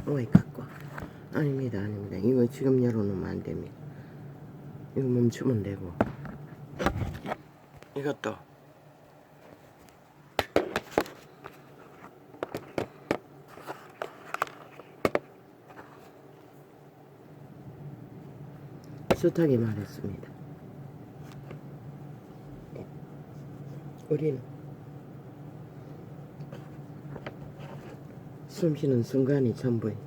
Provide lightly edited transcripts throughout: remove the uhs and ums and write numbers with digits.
왜 갖고 와? 아닙니다. 이거 지금 열어놓으면 안 됩니다. 이거 멈추면 되고. 이것도 숱하게 말했습니다. 우리는 숨쉬는 순간이 전부인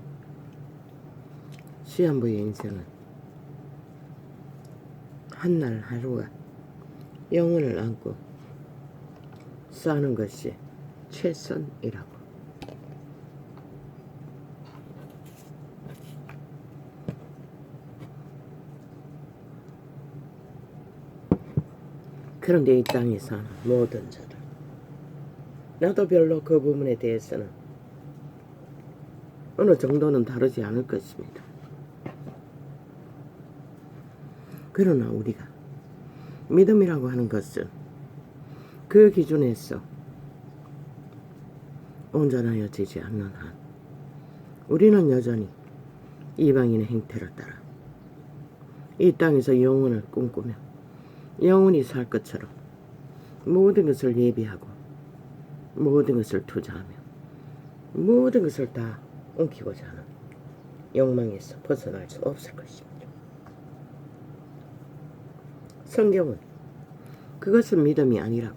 시한부의 인생은 한날 하루가 영혼을 안고 사는 것이 최선이라고. 그런데 이 땅에 사는 모든 자들, 나도 별로 그 부분에 대해서는 어느 정도는 다르지 않을 것입니다. 그러나 우리가 믿음이라고 하는 것은 그 기준에서 온전하여지지 않는 한 우리는 여전히 이방인의 행태를 따라 이 땅에서 영혼을 꿈꾸며 영원히 살 것처럼 모든 것을 예비하고 모든 것을 투자하며 모든 것을 다 옮기고자 하는 욕망에서 벗어날 수 없을 것입니다. 성경은 그것은 믿음이 아니라고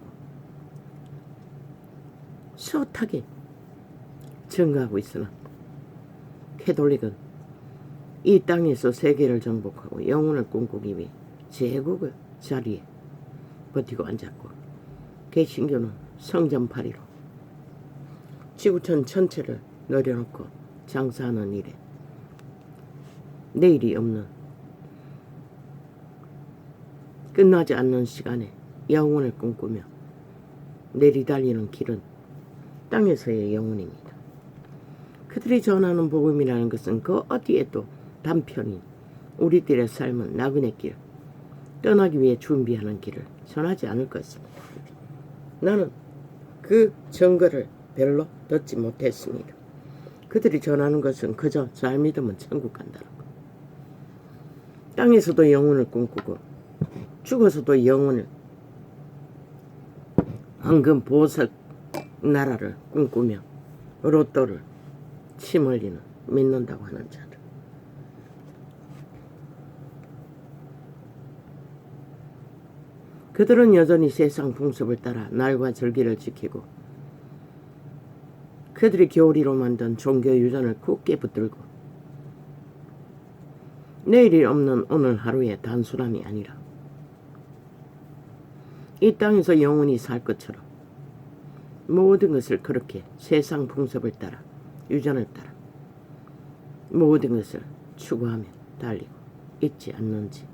숱하게 증거하고 있으나 캐톨릭은 이 땅에서 세계를 정복하고 영혼을 꿈꾸기 위해 제국의 자리에 버티고 앉았고, 개신교는 성전파리로 지구촌 전체를 내려놓고 장사하는 일에 내일이 없는 끝나지 않는 시간에 영혼을 꿈꾸며 내리달리는 길은 땅에서의 영혼입니다. 그들이 전하는 복음이라는 것은 그 어디에도 단편인 우리들의 삶은 나그네 길, 떠나기 위해 준비하는 길을 전하지 않을 것입니다. 나는 그 증거를 별로 듣지 못했습니다. 그들이 전하는 것은 그저 잘 믿으면 천국 간다는 것. 땅에서도 영혼을 꿈꾸고 죽어서도 영혼을, 황금 보석 나라를 꿈꾸며 로또를 침 흘리는 믿는다고 하는 자들. 그들은 여전히 세상 풍습을 따라 날과 절기를 지키고 그들이 교리로 만든 종교 유전을 굳게 붙들고 내일이 없는 오늘 하루의 단순함이 아니라 이 땅에서 영원히 살 것처럼 모든 것을 그렇게 세상 풍습을 따라 유전을 따라 모든 것을 추구하며 달리고 있지 않는지.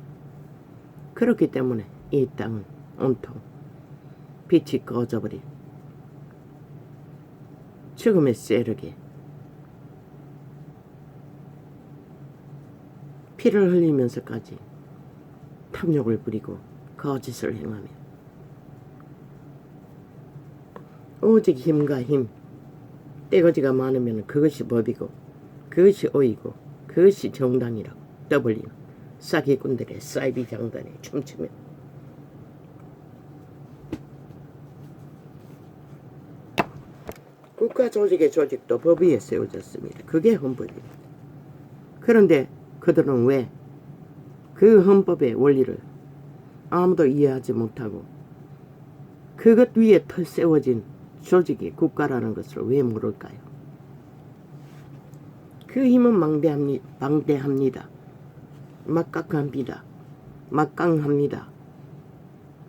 그렇기 때문에 이 땅은 온통 빛이 꺼져버린 죽음의 세력에 피를 흘리면서까지 탐욕을 부리고 거짓을 행하며 오직 힘과 힘, 떼거지가 많으면 그것이 법이고 그것이 오이고 그것이 정당이라고 떠벌리는 사기꾼들의 사이비 장단에 춤추며 국가 조직의 조직도 법 위에 세워졌습니다. 그게 헌법입니다. 그런데 그들은 왜 그 헌법의 원리를 아무도 이해하지 못하고 그것 위에 세워진 조직이 국가라는 것을 왜 모를까요? 그 힘은 방대합니다. 막강합니다. 막강합니다.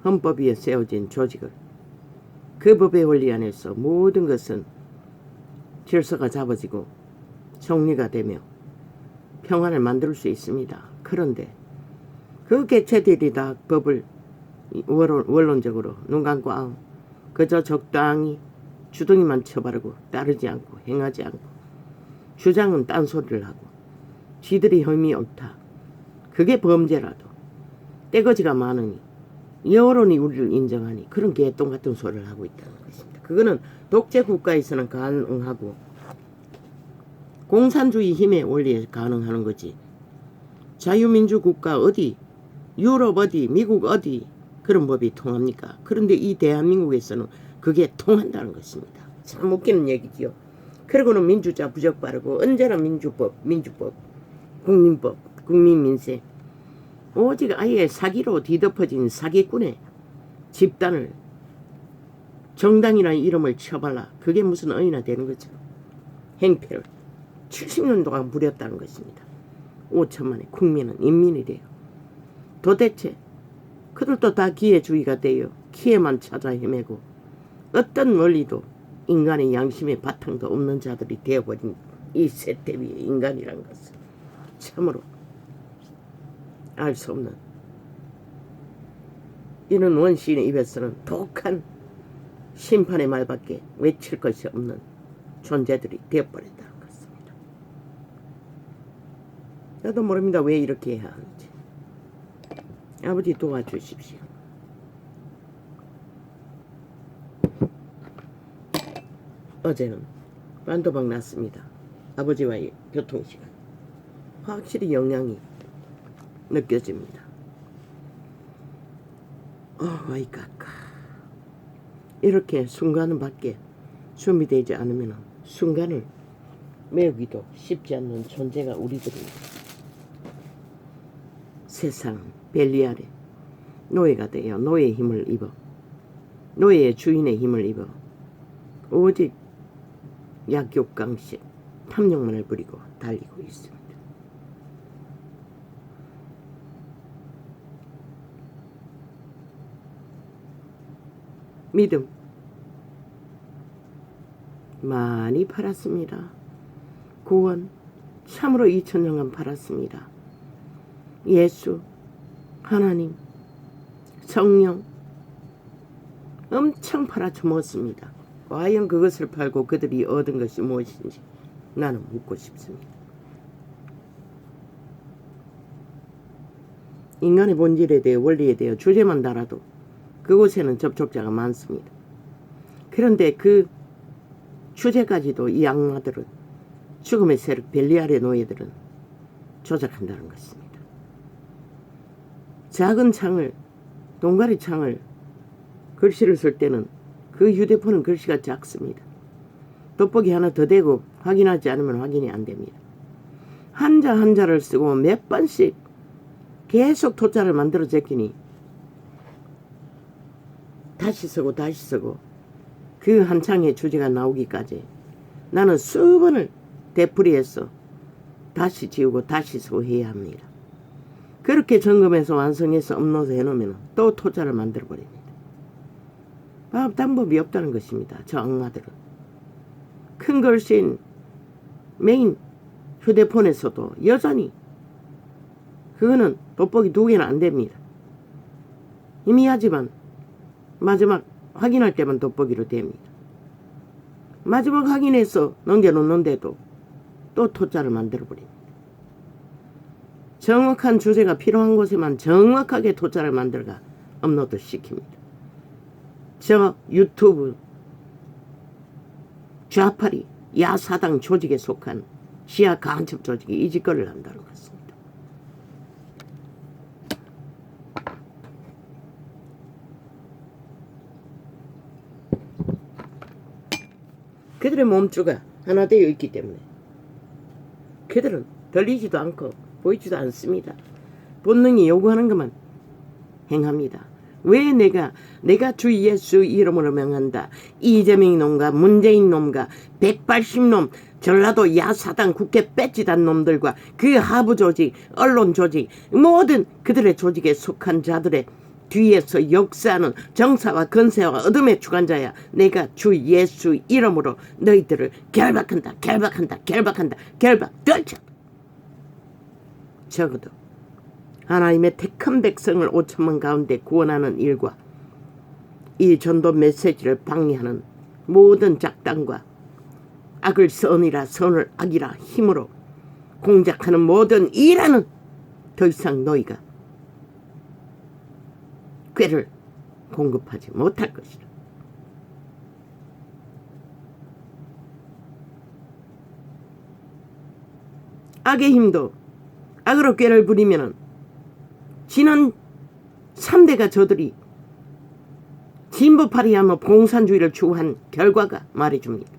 헌법 위에 세워진 조직을, 그 법의 원리 안에서 모든 것은 질서가 잡아지고 정리가 되며 평안을 만들 수 있습니다. 그런데 그 개체들이 다 법을 원론적으로 눈 감고 그저 적당히 주둥이만 쳐바르고 따르지 않고 행하지 않고 주장은 딴소리를 하고 지들이 혐의 옳다, 그게 범죄라도 떼거지가 많으니 여론이 우리를 인정하니 그런 개똥 같은 소리를 하고 있다는 것입니다. 그거는 독재 국가에서는 가능하고 공산주의 힘의 원리에 가능하는 거지. 자유민주 국가 어디, 유럽 어디, 미국 어디 그런 법이 통합니까? 그런데 이 대한민국에서는 그게 통한다는 것입니다. 참 웃기는 얘기지요. 그리고는 민주자 부적바르고 언제나 민주법, 국민법, 국민민생 오직 아예 사기로 뒤덮어진 사기꾼의 집단을 정당이라는 이름을 쳐발라 그게 무슨 의나 되는 거죠. 행패를 70년 동안 부렸다는 것입니다. 5천만의 국민은 인민이 돼요. 도대체 그들도 다 기회주의가 돼요. 기회만 찾아 헤매고 어떤 원리도 인간의 양심의 바탕도 없는 자들이 되어버린 이 세대 위의 인간이란 것은 참으로 알 수 없는 이런 원시인의 입에서는 독한 심판의 말밖에 외칠 것이 없는 존재들이 되어버린다는 것입니다. 나도 모릅니다. 왜 이렇게 해야 하는지. 아버지 도와주십시오. 어제는 반도박 났습니다. 아버지와의 교통시간. 확실히 영향이 느껴집니다. 아이까까. 이렇게 순간은 밖에 준비되지 않으면 순간을 메우기도 쉽지 않는 존재가 우리들입니다. 세상 벨리아래 노예가 되어 노예의 힘을 입어 노예의 주인의 힘을 입어 오직 약육강식 탐욕만을 부리고 달리고 있습니다. 믿음 많이 팔았습니다. 구원 참으로 2000년간 팔았습니다. 예수, 하나님, 성령 엄청 팔아쳐먹었습니다. 과연 그것을 팔고 그들이 얻은 것이 무엇인지 나는 묻고 싶습니다. 인간의 본질에 대해 원리에 대해 주제만 달아도 그곳에는 접촉자가 많습니다. 그런데 그 주제까지도 이 악마들은 죽음의 세력 벨리알의 노예들은 조작한다는 것입니다. 작은 창을 동가리 창을 글씨를 쓸 때는 그 휴대폰은 글씨가 작습니다. 돋보기 하나 더 대고 확인하지 않으면 확인이 안 됩니다. 한자 한자를 쓰고 몇 번씩 계속 토자를 만들어 제끼니 다시 쓰고 다시 쓰고 그 한 창의 주제가 나오기까지 나는 수번을 되풀이해서 다시 지우고 다시 쓰고 해야 합니다. 그렇게 완성해서 업로드 해놓으면 또 토자를 만들어버립니다. 방법이 없다는 것입니다. 저 악마들은. 큰 글씨인 메인 휴대폰에서도 여전히 그거는 돋보기 2개는 안 됩니다. 희미하지만 마지막 확인할 때만 돋보기로 됩니다. 마지막 확인해서 넘겨놓는데도 또 토자를 만들어버립니다. 정확한 주제가 필요한 곳에만 정확하게 토자를 만들어가 업로드 시킵니다. 저 유튜브 좌파리 야사당 조직에 속한 시야 간첩 조직이 이 짓거리를 한다는 것입니다. 그들의 몸주가 하나 되어 있기 때문에 그들은 들리지도 않고 보이지도 않습니다. 본능이 요구하는 것만 행합니다. 왜 내가 주 예수 이름으로 명한다. 이재명 놈과 문재인 놈과 180놈 전라도 야사당 국회 배지단 놈들과 그 하부 조직, 언론 조직 모든 그들의 조직에 속한 자들의 뒤에서 역사하는 정사와 건세와 어둠의 주관자야. 내가 주 예수 이름으로 너희들을 결박한다. 결박. 적어도 하나님의 택한 백성을 5천만 가운데 구원하는 일과 이 전도 메시지를 방해하는 모든 작당과 악을 선이라 선을 악이라 힘으로 공작하는 모든 일하는 더 이상 너희가 꾀를 공급하지 못할 것이다. 악의 힘도 악으로 꾀를 부리면은 지난 3대가 저들이 진보파리하며 공산주의를 추구한 결과가 말해줍니다.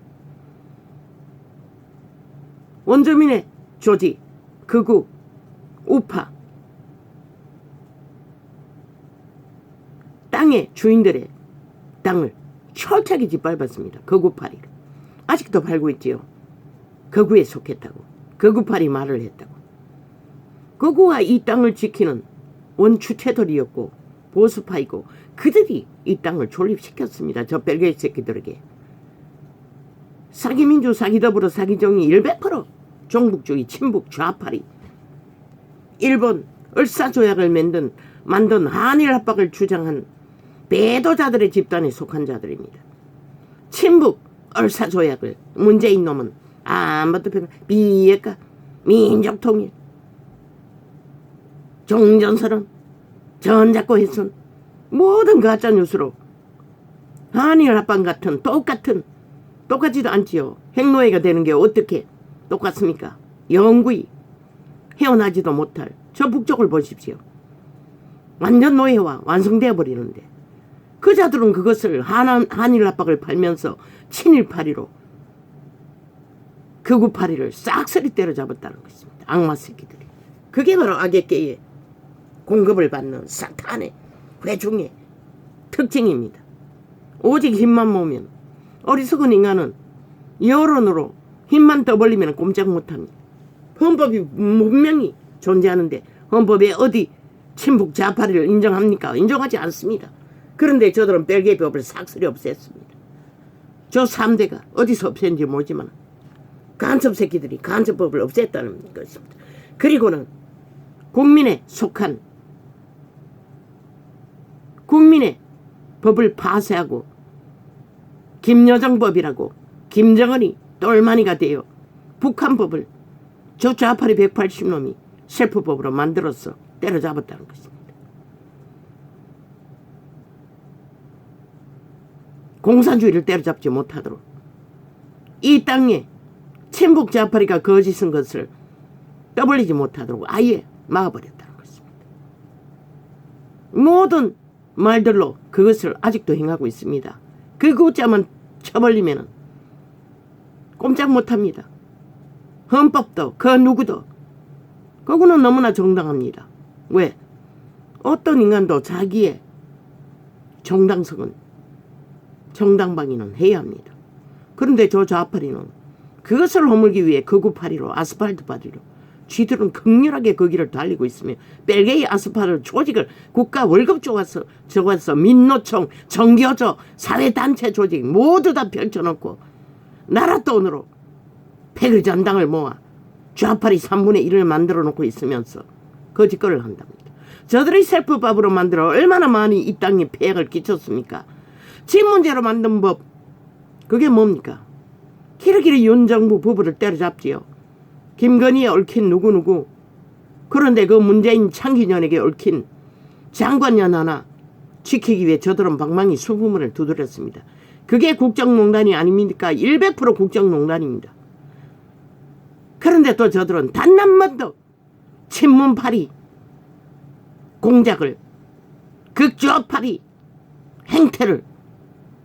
원주민의 조직, 극우, 우파, 땅의 주인들의 땅을 철저하게 짓밟았습니다. 극우파리를. 아직도 밟고 있지요. 극우에 속했다고. 극우파리 말을 했다고. 극우가 이 땅을 지키는 원주체들이었고 보수파이고 그들이 이 땅을 존립시켰습니다. 저 벨기에 새끼들에게. 사기민주, 사기더불어, 사기정의 100% 종북주의, 친북, 좌파리. 일본 을사조약을 만든 한일 합박을 주장한 배도자들의 집단에 속한 자들입니다. 친북 을사조약을 문재인 놈은 아무것도 비핵화, 민족통일, 종전선언, 전작고 훼손 모든 가짜뉴스로 한일 합방 같은 똑같지도 않지요. 핵노예가 되는 게 어떻게 똑같습니까? 영구히 헤어나지도 못할 저 북쪽을 보십시오. 완전 노예화 완성되어 버리는데 그 자들은 그것을 한일 합박을 팔면서 친일파리로 극우파리를 싹쓸이 때려잡았다는 것입니다. 악마 새끼들이. 그게 바로 악의 깨에 공급을 받는 사탄의 회중의 특징입니다. 오직 힘만 모으면 어리석은 인간은 여론으로 힘만 떠벌리면 꼼짝 못합니다. 헌법이 분명히 존재하는데 헌법에 어디 친북 좌파리를 인정합니까? 인정하지 않습니다. 그런데 저들은 벨기에 법을 싹쓸이 없앴습니다. 저 3대가 어디서 없앴는지 모르지만 간첩 새끼들이 간첩법을 없앴다는 것입니다. 그리고는 국민의 속한 국민의 법을 파쇄하고 김여정법이라고 김정은이 똘마니가 되어 북한법을 저 좌파리 180놈이 셀프법으로 만들어서 때려잡았다는 것입니다. 공산주의를 때려잡지 못하도록 이 땅에 친북 좌파리가 거짓인 것을 떠벌리지 못하도록 아예 막아버렸다는 것입니다. 모든 말들로 그것을 아직도 행하고 있습니다. 그 구자만 쳐벌리면 꼼짝 못합니다. 헌법도 그 누구도 그거는 너무나 정당합니다. 왜? 어떤 인간도 자기의 정당성은 정당방위는 해야 합니다. 그런데 저 좌파리는 그것을 허물기 위해 극우파리로 아스팔트 파리로 쥐들은 극렬하게 그 길을 달리고 있으며 벨기에 아스팔트 조직을 국가 월급 줘서 민노총, 정교조, 사회단체 조직 모두 다 펼쳐놓고 나라 돈으로 패글 전당을 모아 좌파리 3분의 1을 만들어 놓고 있으면서 거짓거리를 한답니다. 저들이 셀프법으로 만들어 얼마나 많이 이 땅에 폐해를 끼쳤습니까? 친문제로 만든 법 그게 뭡니까? 기르기르 윤정부 부부를 때려잡지요. 김건희에 얽힌 누구누구. 그런데 그 문재인 창기년에게 얽힌 장관년 하나 지키기 위해 저들은 방망이 20문을 두드렸습니다. 그게 국정농단이 아닙니까? 100% 국정농단입니다. 그런데 또 저들은 단 한 번도 친문파리 공작을 극좌파리 행태를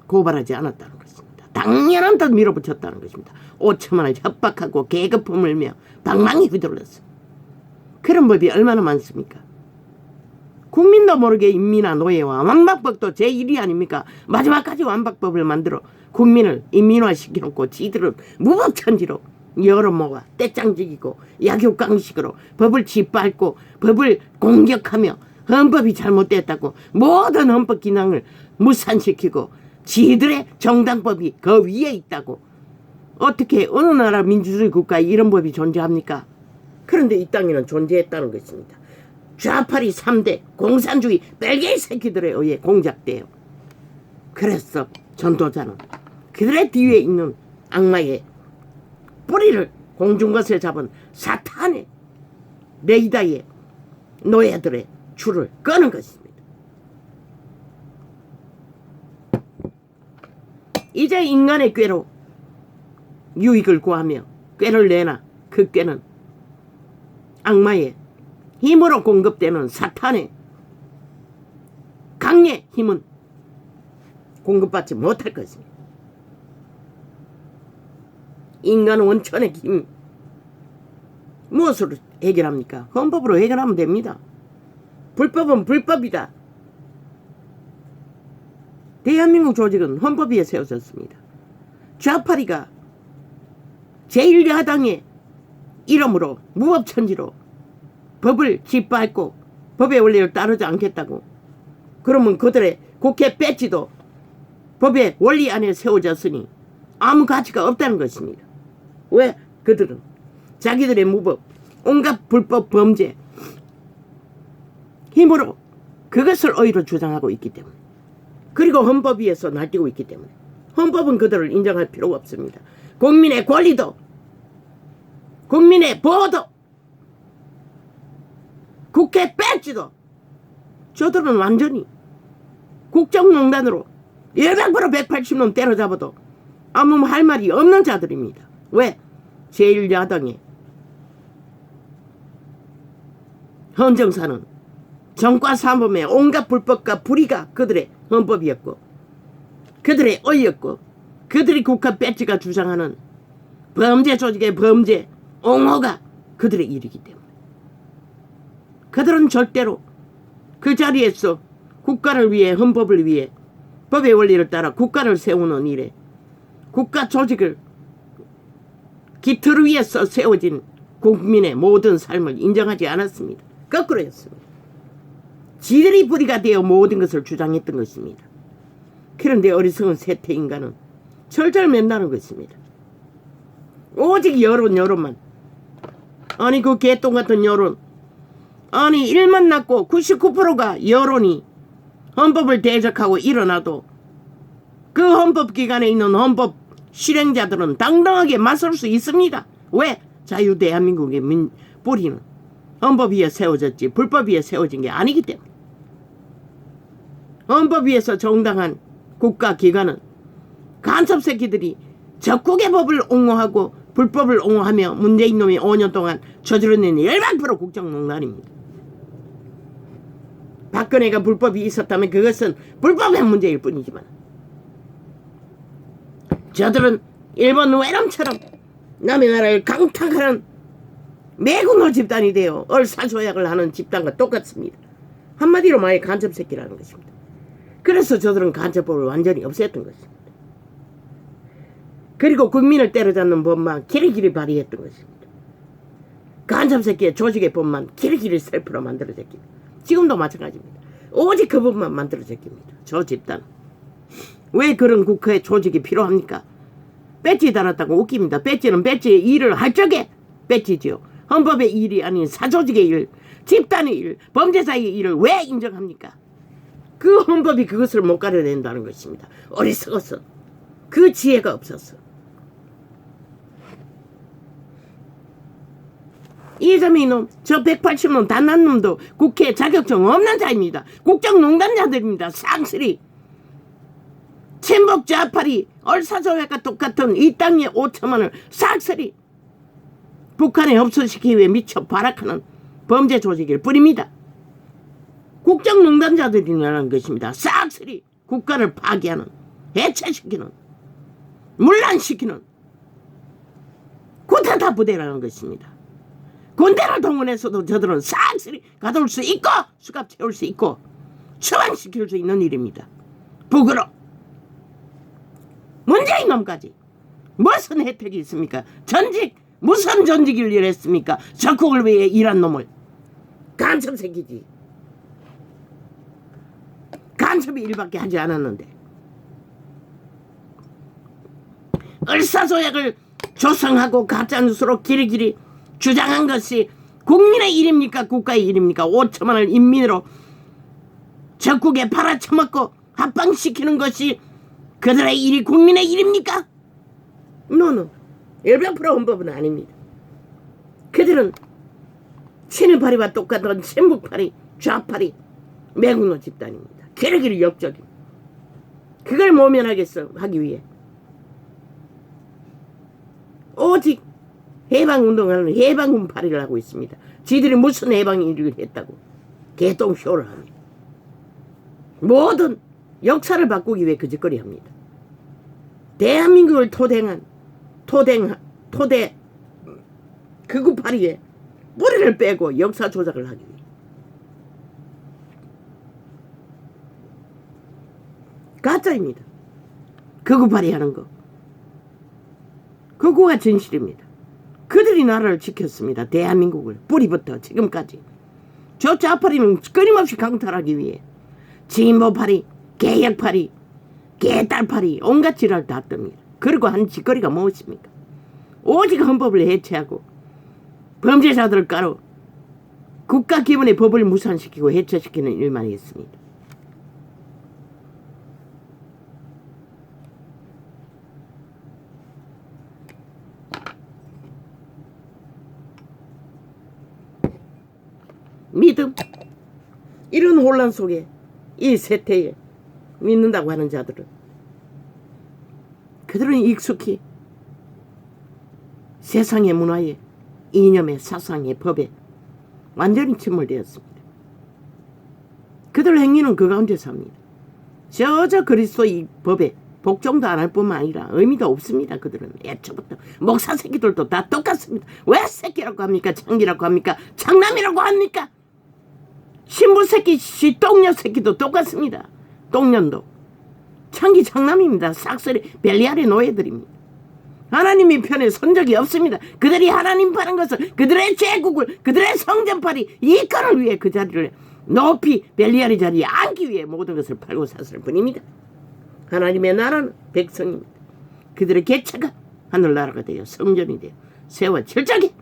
고발하지 않았다는 것입니다. 당연한 듯 밀어붙였다는 것입니다. 5천만을 협박하고 계급품 을며 방망이 휘둘렀어. 그런 법이 얼마나 많습니까? 국민도 모르게 인민화 노예와 완박법도 제1위 아닙니까? 마지막까지 완박법을 만들어 국민을 인민화시켜놓고 지들은 무법천지로 여론모가 떼짱지기고 약육강식으로 법을 짓밟고 법을 공격하며 헌법이 잘못됐다고 모든 헌법 기능을 무산시키고 지들의 정당법이 그 위에 있다고. 어떻게 어느 나라 민주주의 국가에 이런 법이 존재합니까? 그런데 이 땅에는 존재했다는 것입니다. 좌파리 3대 공산주의 벨기에 새끼들에 의해 공작돼요. 그래서 전도자는 그들의 뒤에 있는 악마의 뿌리를 공중것에 잡은 사탄의 레이다의 노예들의 줄을 끄는 것입니다. 이제 인간의 꾀로 유익을 구하며 꾀를 내나 그 꾀는 악마의 힘으로 공급되는 사탄의 강의 힘은 공급받지 못할 것입니다. 인간 원천의 힘 무엇으로 해결합니까? 헌법으로 해결하면 됩니다. 불법은 불법이다. 대한민국 조직은 헌법 위에 세워졌습니다. 좌파리가 제1야당의 이름으로 무법천지로 법을 짓밟고 법의 원리를 따르지 않겠다고, 그러면 그들의 국회 배지도 법의 원리 안에 세워졌으니 아무 가치가 없다는 것입니다. 왜? 그들은 자기들의 무법, 온갖 불법 범죄 힘으로 그것을 의로 주장하고 있기 때문에, 그리고 헌법 위에서 날뛰고 있기 때문에 헌법은 그들을 인정할 필요가 없습니다. 국민의 권리도, 국민의 보호도, 국회 배지도 저들은 완전히 국정농단으로 100% 180놈 때려잡아도 아무 할 말이 없는 자들입니다. 왜? 제1야당의 헌정사는 정과사범의 온갖 불법과 불의가 그들의 헌법이었고, 그들의 의였고, 그들이 국가 배지가 주장하는 범죄 조직의 범죄 옹호가 그들의 일이기 때문에 그들은 절대로 그 자리에서 국가를 위해, 헌법을 위해, 법의 원리를 따라 국가를 세우는 일에, 국가 조직을 기틀 위에서 세워진 국민의 모든 삶을 인정하지 않았습니다. 거꾸로였습니다. 지들이 불의가 되어 모든 것을 주장했던 것입니다. 그런데 어리석은 세태 인간은 철절맨다는 것입니다. 오직 여론만. 아니 그 개똥 같은 여론. 아니 일만 낳고 99%가 여론이 헌법을 대적하고 일어나도 그 헌법 기관에 있는 헌법 실행자들은 당당하게 맞설 수 있습니다. 왜? 자유 대한민국의 뿌리는 헌법 위에 세워졌지 불법 위에 세워진 게 아니기 때문에. 헌법 위에서 정당한 국가기관은 간첩 새끼들이 적국의 법을 옹호하고 불법을 옹호하며 문재인 놈이 5년 동안 저지르는 100% 국정농단입니다. 박근혜가 불법이 있었다면 그것은 불법의 문제일 뿐이지만, 저들은 일본 외람처럼 남의 나라를 강탈하는 매국노 집단이 되어 얼사조약을 하는 집단과 똑같습니다. 한마디로 말해 간첩 새끼라는 것입니다. 그래서 저들은 간첩법을 완전히 없앴던 것입니다. 그리고 국민을 때려잡는 법만 길이길이 발휘했던 것입니다. 간첩 새끼의 조직의 법만 길이길이 셀프로 만들어졌습니다. 지금도 마찬가지입니다. 오직 그 법만 만들어졌습니다. 저 집단. 왜 그런 국회 조직이 필요합니까? 배지 달았다고 웃깁니다. 배지는 배지의 일을 할 적에 배지지요. 헌법의 일이 아닌 사조직의 일, 집단의 일, 범죄자의 일을 왜 인정합니까? 그 헌법이 그것을 못 가려낸다는 것입니다. 어리석어서. 그 지혜가 없었어. 이재명 놈, 저 180놈 단난 놈도 국회 자격증 없는 자입니다. 국정농단자들입니다. 쌍쓰리. 친북 좌파리 얼사조약과 똑같은 이 땅의 5천만을 쌍쓰리. 북한에 없어지기 위해 미쳐 발악하는 범죄 조직일 뿐입니다. 국정농단자들이라는 것입니다. 쌍쓰리. 국가를 파괴하는, 해체시키는, 문란시키는 구타타 부대라는 것입니다. 군대를 동원해서도 저들은 싹쓸이 가둘 수 있고 수갑 채울 수 있고 처방시킬 수 있는 일입니다. 북으로. 문재인 놈까지 무슨 혜택이 있습니까? 전직 무슨 전직을 일했습니까? 적국을 위해 일한 놈을. 간첩 새끼지. 간첩이 일밖에 하지 않았는데 을사조약을 조성하고 가짜뉴스로 길이길이 주장한 것이 국민의 일입니까? 국가의 일입니까? 5천만을 인민으로 적국에 팔아쳐먹고 합방시키는 것이 그들의 일이 국민의 일입니까? 노노. 100% 헌법은 아닙니다. 그들은 친일파리와 똑같은 친북파리, 좌파리, 매국노 집단입니다. 길이길이 역적입니다. 그걸 모면하겠어 하기 위해 오직 해방운동하는 해방군팔이를 하고 있습니다. 지들이 무슨 해방일을 했다고 개똥쇼를 합니다. 모든 역사를 바꾸기 위해 그짓거리 합니다. 대한민국을 토대 극우파리에 뿌리를 빼고 역사 조작을 하기 위해 가짜입니다. 극우파리 하는 거. 극우가 진실입니다. 그들이 나라를 지켰습니다. 대한민국을 뿌리부터 지금까지. 저 좌파리는 끊임없이 강탈하기 위해 진보파리, 개혁파리, 개딸파리 온갖 지랄 다 뜹니다. 그리고 한 짓거리가 무엇입니까? 오직 헌법을 해체하고 범죄자들을 까로 국가 기본의 법을 무산시키고 해체시키는 일만 했습니다. 믿음, 이런 혼란 속에 이 세태에 믿는다고 하는 자들은 그들은 익숙히 세상의 문화에 이념에 사상의 법에 완전히 침몰되었습니다. 그들 행위는 그 가운데 삽니다. 저 그리스도의 법에 복종도 안 할 뿐만 아니라 의미도 없습니다. 그들은 애초부터 목사 새끼들도 다 똑같습니다. 왜 새끼라고 합니까? 창기라고 합니까? 창남이라고 합니까? 신부 새끼, 똥녀 새끼도 똑같습니다. 똥년도. 창기 창남입니다. 싹쓸이 벨리알의 노예들입니다. 하나님의 편에 선 적이 없습니다. 그들이 하나님 파는 것을 그들의 제국을 그들의 성전팔이 이권을 위해 그 자리를 높이 벨리알의 자리에 앉기 위해 모든 것을 팔고 샀을 뿐입니다. 하나님의 나라는 백성입니다. 그들의 개체가 하늘나라가 되어 성전이 되어 세워질적이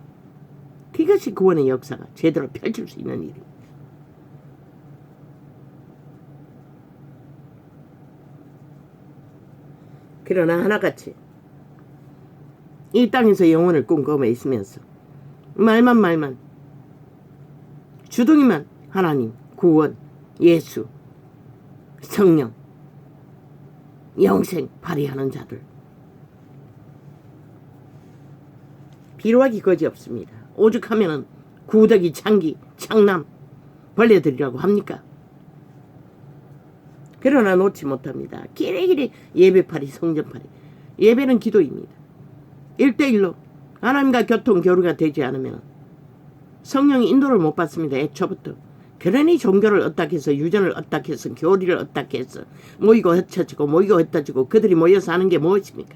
그것이 구원의 역사가 제대로 펼칠 수 있는 일입니다. 그러나 하나같이 이 땅에서 영혼을 꿈꾸며 있으면서 말만 주둥이만 하나님, 구원, 예수, 성령, 영생 발휘하는 자들 비루하기 거지없습니다. 오죽하면은 구더기, 창기, 창남 벌레들이라고 합니까? 그러나 놓지 못합니다. 길이길이 예배팔이, 성전팔이. 예배는 기도입니다. 1대1로 하나님과 교통 교류가 되지 않으면 성령이 인도를 못 받습니다. 애초부터. 그러니 종교를 어떻게해서 유전을 어떻게해서 교리를 어떻게해서 모이고 흩어지고 모이고 흩어지고 그들이 모여서 하는 게 무엇입니까?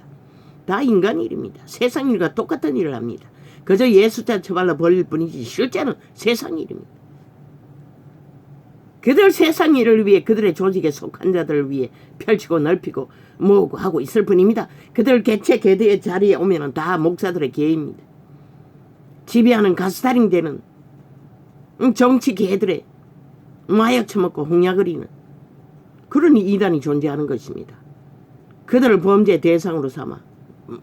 다 인간 일입니다. 세상 일과 똑같은 일을 합니다. 그저 예수자 처발로 벌릴 뿐이지 실제는 세상 일입니다. 그들 세상 일을 위해 그들의 조직에 속한 자들을 위해 펼치고 넓히고 모으고 하고 있을 뿐입니다. 그들 개체 개대의 자리에 오면은 다 목사들의 계입니다. 지배하는 가스타링 되는 정치 개들의 마약 처먹고 홍약거리는 그런 이단이 존재하는 것입니다. 그들을 범죄 대상으로 삼아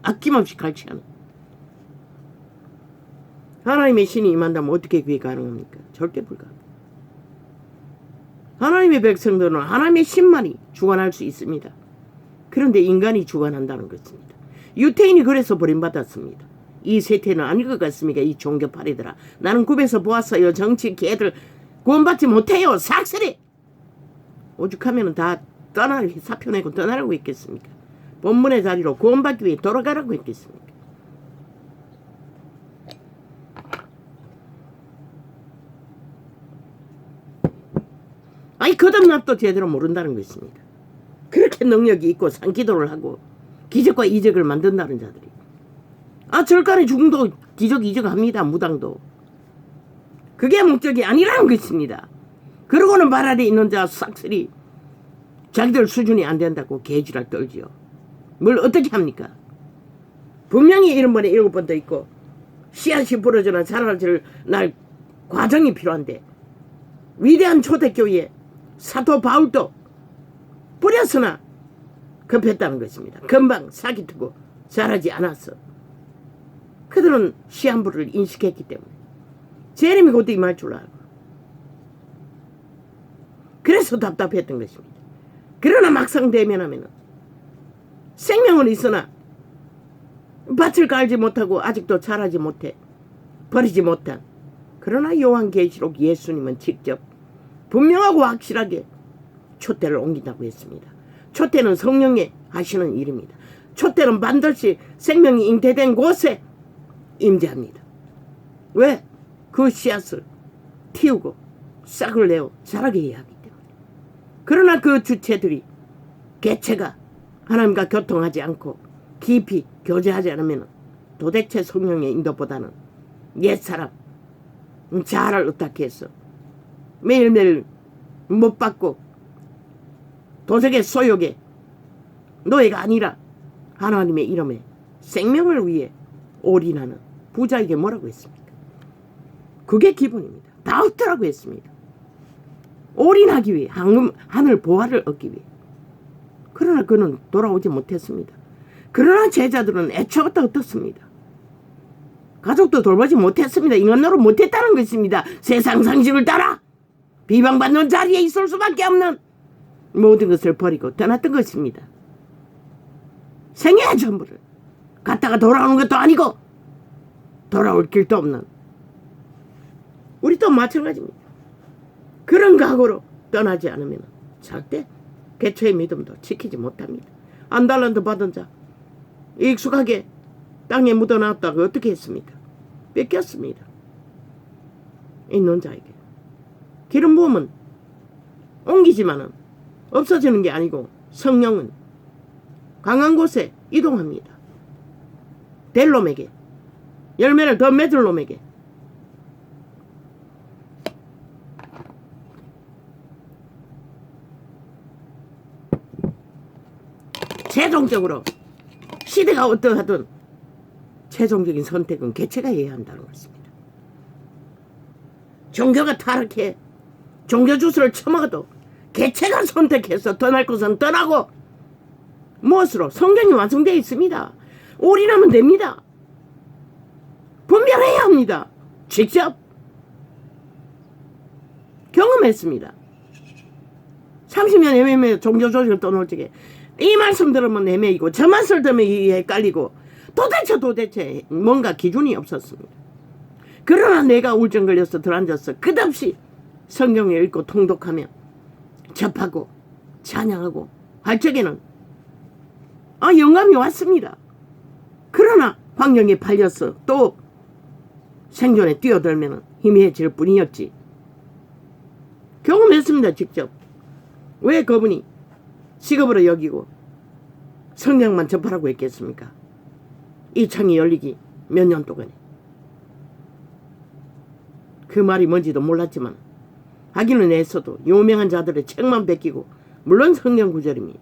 아낌없이 갈취하는 하나님의 신이 임한다면 어떻게 그게 가능합니까? 절대 불가합니다. 하나님의 백성들은 하나님의 신만이 주관할 수 있습니다. 그런데 인간이 주관한다는 것입니다. 유태인이 그래서 버림받았습니다. 이 세태는 아닐 것 같습니까? 이 종교파리들아. 나는 굽에서 보았어요. 정치 개들 구원받지 못해요. 삭슬이. 오죽하면 다 사표내고 떠나라고 했겠습니까? 본문의 자리로 구원받기 위해 돌아가라고 했겠습니까? 아니 거듭납도 제대로 모른다는 것입니다. 그렇게 능력이 있고 산기도를 하고 기적과 이적을 만든다는 자들이 절간의 죽음도 기적 이적합니다. 무당도. 그게 목적이 아니라는 것입니다. 그러고는 말 아래 있는 자 싹쓸이 자기들 수준이 안 된다고 개지랄 떨지요. 뭘 어떻게 합니까? 분명히 1번에 7번 더 있고 씨앗이 부러져나 자라질 날 과정이 필요한데 위대한 초대교회에 사도 바울도 뿌렸으나 급했다는 것입니다. 금방 사기 트고 자라지 않았어. 그들은 시한부를 인식했기 때문에 제레미 곧 임할 줄 알고 그래서 답답했던 것입니다. 그러나 막상 대면하면 생명은 있으나 밭을 갈지 못하고 아직도 자라지 못해 버리지 못한, 그러나 요한계시록 예수님은 직접 분명하고 확실하게 촛대를 옮긴다고 했습니다. 촛대는 성령이 하시는 일입니다. 촛대는 반드시 생명이 잉태된 곳에 임재합니다. 왜? 그 씨앗을 틔우고 싹을 내어 자라게 해야 하기 때문에. 그러나 그 주체들이, 개체가 하나님과 교통하지 않고 깊이 교제하지 않으면 도대체 성령의 인도보다는 옛사람 자아를 어떻게 해서 매일매일 못 받고 도적의 소욕에 노예가 아니라 하나님의 이름에 생명을 위해 올인하는 부자에게 뭐라고 했습니까? 그게 기본입니다. 다 없더라고 했습니다. 올인하기 위해, 하늘 보화를 얻기 위해. 그러나 그는 돌아오지 못했습니다. 그러나 제자들은 애초부터 어떻습니다? 가족도 돌보지 못했습니다. 인간으로 못했다는 것입니다. 세상 상식을 따라 비방받는 자리에 있을 수밖에 없는 모든 것을 버리고 떠났던 것입니다. 생애의 전부를 갔다가 돌아오는 것도 아니고 돌아올 길도 없는 우리도 마찬가지입니다. 그런 각오로 떠나지 않으면 절대 개체의 믿음도 지키지 못합니다. 한 달란트 받은 자 익숙하게 땅에 묻어놨다가 어떻게 했습니까? 뺏겼습니다. 있는 자에게. 기름 부음은 옮기지만은 없어지는 게 아니고 성령은 강한 곳에 이동합니다. 될 놈에게, 열매를 더 맺을 놈에게. 최종적으로 시대가 어떠하든 최종적인 선택은 개체가 해야 한다는 것입니다. 종교가 타락해 종교 주스를 처먹어도 개체가 선택해서 떠날 곳은 떠나고, 무엇으로? 성경이 완성되어 있습니다. 올인하면 됩니다. 분별해야 합니다. 직접 경험했습니다. 30년 헤매며 종교 조직을 떠놀 적에 이 말씀 들으면 헤매이고 저 말씀 들으면 헷갈리고 도대체 뭔가 기준이 없었습니다. 그러나 내가 우울증 걸려서 들어앉아서 끝없이 성경을 읽고 통독하며 접하고 찬양하고 할 적에는 영감이 왔습니다. 그러나 환경에 팔려서 또 생존에 뛰어들면 희미해질 뿐이었지. 경험했습니다. 직접. 왜 그분이 직업으로 여기고 성경만 접하라고 했겠습니까? 이 창이 열리기 몇 년 동안에. 그 말이 뭔지도 몰랐지만 하기는 애써도 유명한 자들의 책만 베끼고, 물론 성경 구절입니다.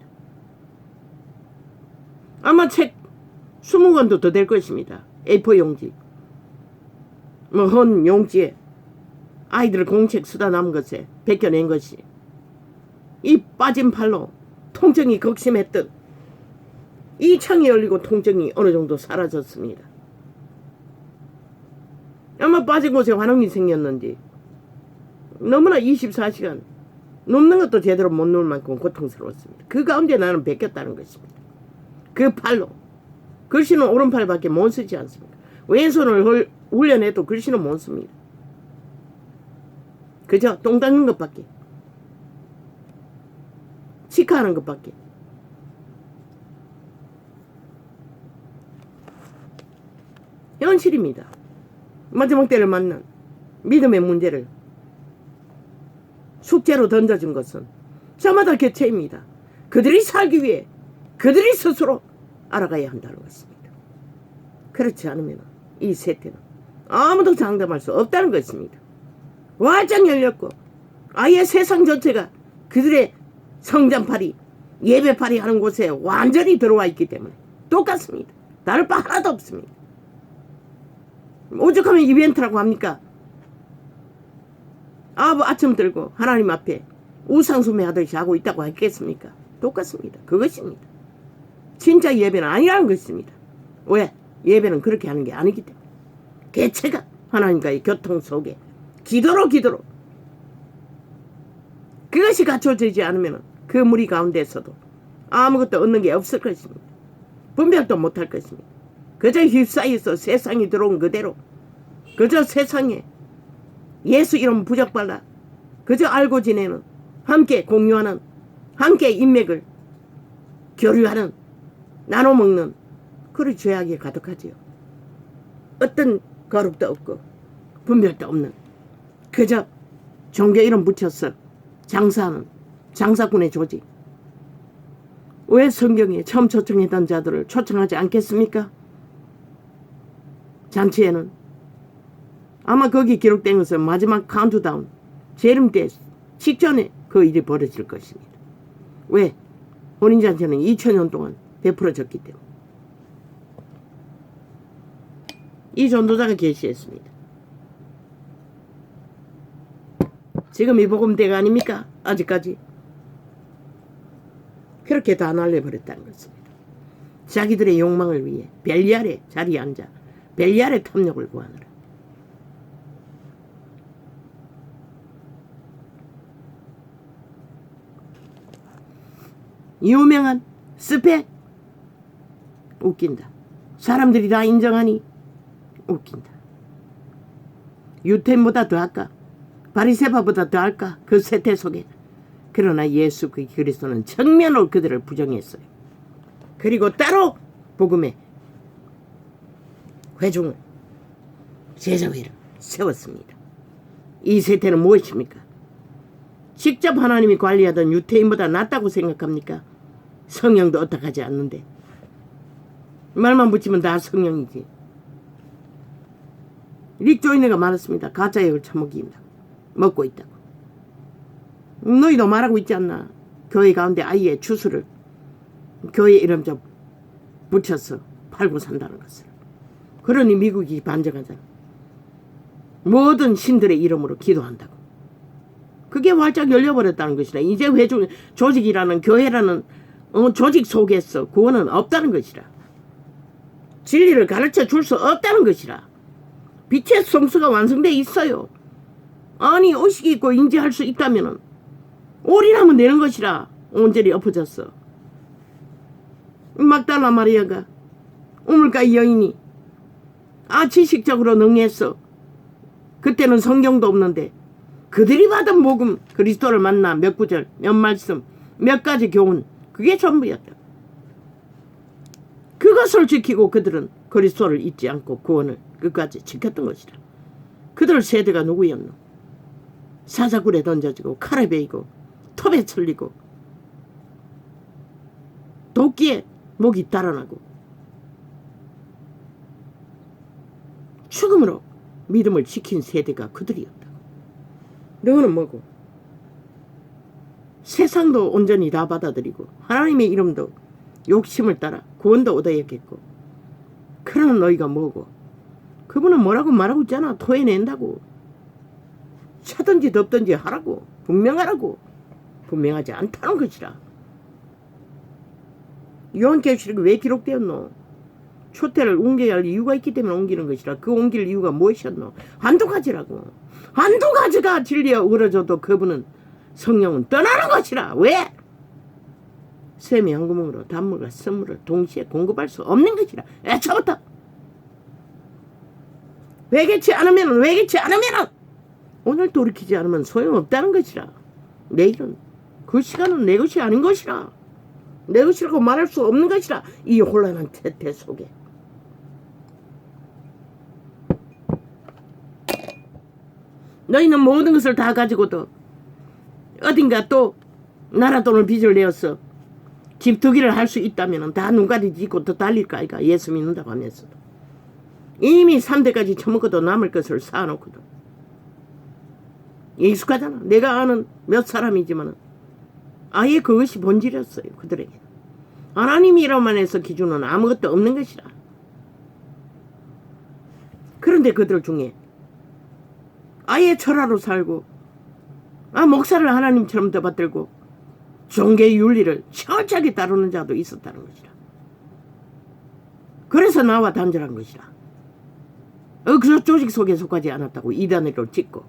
아마 책 20권도 더 될 것입니다. A4 용지. 헌 용지에 아이들 공책 쓰다 남은 것에 베껴낸 것이, 이 빠진 팔로 통증이 극심했던 이 창이 열리고 통증이 어느 정도 사라졌습니다. 아마 빠진 곳에 환웅이 생겼는지 너무나 24시간 눕는 것도 제대로 못 누울 만큼 고통스러웠습니다. 그 가운데 나는 베꼈다는 것입니다. 그 팔로. 글씨는 오른팔밖에 못 쓰지 않습니다. 왼손을 훈련해도 글씨는 못 씁니다. 그저 똥 닦는 것밖에, 치카하는 것밖에. 현실입니다. 마지막 때를 맞는 믿음의 문제를 숙제로 던져준 것은 저마다 개체입니다. 그들이 살기 위해 그들이 스스로 알아가야 한다는 것입니다. 그렇지 않으면 이 세태는 아무도 장담할 수 없다는 것입니다. 활짝 열렸고 아예 세상 전체가 그들의 성전팔이, 예배팔이 하는 곳에 완전히 들어와 있기 때문에 똑같습니다. 다를 바 하나도 없습니다. 오죽하면 이벤트라고 합니까? 아침 들고 하나님 앞에 우상숭배 하듯이 하고 있다고 했겠습니까? 똑같습니다. 그것입니다. 진짜 예배는 아니라는 것입니다. 왜? 예배는 그렇게 하는 게 아니기 때문에. 개체가 하나님과의 교통 속에 기도로 그것이 갖춰지지 않으면 그 무리 가운데서도 아무것도 얻는 게 없을 것입니다. 분별도 못할 것입니다. 그저 휩싸여서 세상이 들어온 그대로 그저 세상에 예수 이름 부적발라 그저 알고 지내는 함께 공유하는 함께 인맥을 교류하는 나눠 먹는 그런 죄악이 가득하지요. 어떤 거룩도 없고 분별도 없는 그저 종교 이름 붙여서 장사하는 장사꾼의 조직. 왜 성경에 처음 초청했던 자들을 초청하지 않겠습니까? 잔치에는 아마 거기 기록된 것은 마지막 카운트다운 재림 때 직전에 그 일이 벌어질 것입니다. 왜? 혼인잔치는 2000년 동안 베풀어졌기 때문에. 이 전도자가 계시했습니다. 지금 이 복음 때가 아닙니까? 아직까지. 그렇게 다 날려버렸다는 것입니다. 자기들의 욕망을 위해 벨리알의 자리에 앉아 벨리알의 탐욕을 구하느라. 유명한 스펙 웃긴다. 사람들이 다 인정하니 웃긴다. 유태인보다 더할까? 바리새파보다 더할까? 그 세태 속에. 그러나 예수 그리스도는 정면으로 그들을 부정했어요. 그리고 따로 복음의 회중을 제자회를 세웠습니다. 이 세태는 무엇입니까? 직접 하나님이 관리하던 유태인보다 낫다고 생각합니까? 성령도 어떡하지 않는데. 말만 붙이면 다 성령이지. 릭조이네가 말했습니다. 가짜역을 처먹입니다. 먹고 있다고. 너희도 말하고 있지 않나? 교회 가운데 아이의 추수를 교회 이름 좀 붙여서 팔고 산다는 것을. 그러니 미국이 반정하잖아. 모든 신들의 이름으로 기도한다고. 그게 활짝 열려버렸다는 것이라. 이제 회중 조직이라는 교회라는 조직 속에서 구원은 없다는 것이라. 진리를 가르쳐 줄 수 없다는 것이라. 빛의 성수가 완성되어 있어요. 아니 의식이 있고 인지할 수 있다면 올인하면 되는 것이라. 온전히 엎어졌어. 막달라 마리아가 우물가의 여인이 지식적으로 능했어. 그때는 성경도 없는데 그들이 받은 복음 그리스도를 만나 몇 구절 몇 말씀 몇 가지 교훈 그게 전부였다. 그것을 지키고 그들은 그리스도를 잊지 않고 구원을 끝까지 지켰던 것이라. 그들 세대가 누구였노? 사자굴에 던져지고 칼에 베이고 톱에 철리고 도끼에 목이 달아나고 죽음으로 믿음을 지킨 세대가 그들이었다. 너는 뭐고? 세상도 온전히 다 받아들이고 하나님의 이름도 욕심을 따라 구원도 얻어야겠고 그러는 너희가 뭐고? 그분은 뭐라고 말하고 있잖아. 토해낸다고. 차든지 덥든지 하라고. 분명하라고. 분명하지 않다는 것이라. 요한계시록이 왜 기록되었노? 초태를 옮겨야 할 이유가 있기 때문에 옮기는 것이라. 그 옮길 이유가 무엇이었노? 한두 가지라고. 한두 가지가 진리에 어우러져도 그분은 성령은 떠나는 것이라. 왜? 샘이 한 구멍으로 단물과 선물을 동시에 공급할 수 없는 것이라. 애초부터 회개치 않으면 오늘 돌이키지 않으면 소용없다는 것이라. 내일은 그 시간은 내 것이 아닌 것이라. 내 것이라고 말할 수 없는 것이라. 이 혼란한 태태 속에 너희는 모든 것을 다 가지고도 어딘가 또 나라 돈을 빚을 내어서 집 투기를 할 수 있다면 다 눈가리 짚고 더 달릴까 아이가. 예수 믿는다고 하면서도 이미 3대까지 처먹어도 남을 것을 쌓아놓고도 익숙하잖아. 내가 아는 몇 사람이지만 아예 그것이 본질이었어요. 그들에게 하나님이라만 해서 기준은 아무것도 없는 것이라. 그런데 그들 중에 아예 철화로 살고 목사를 하나님처럼 더 받들고 종교의 윤리를 철저하게 따르는 자도 있었다는 것이라. 그래서 나와 단절한 것이라. 그 조직 속에 속하지 않았다고 이단으로 찍고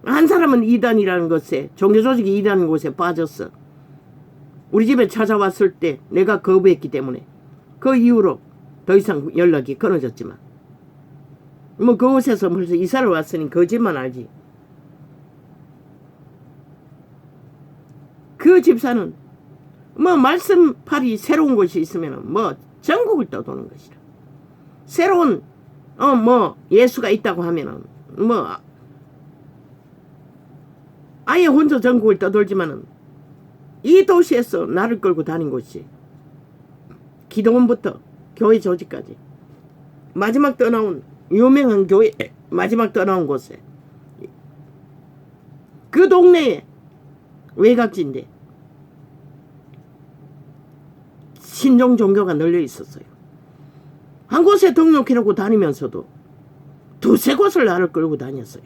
한 사람은 이단이라는 것에 종교조직이 이단인 곳에 빠졌어. 우리 집에 찾아왔을 때 내가 거부했기 때문에 그 이후로 더 이상 연락이 끊어졌지만 뭐 그곳에서 벌써 이사를 왔으니 거짓말 알지. 그 집사는 뭐 말씀팔이 새로운 곳이 있으면 뭐 전국을 떠도는 것이라. 새로운 뭐 예수가 있다고 하면은 뭐 아예 혼자 전국을 떠돌지만은 이 도시에서 나를 끌고 다닌 곳이 기도원부터 교회 조직까지 마지막 떠나온 유명한 교회 마지막 떠나온 곳에 그 동네에 외곽지인데 신종 종교가 널려 있었어요. 한 곳에 등록해놓고 다니면서도 두세 곳을 나를 끌고 다녔어요.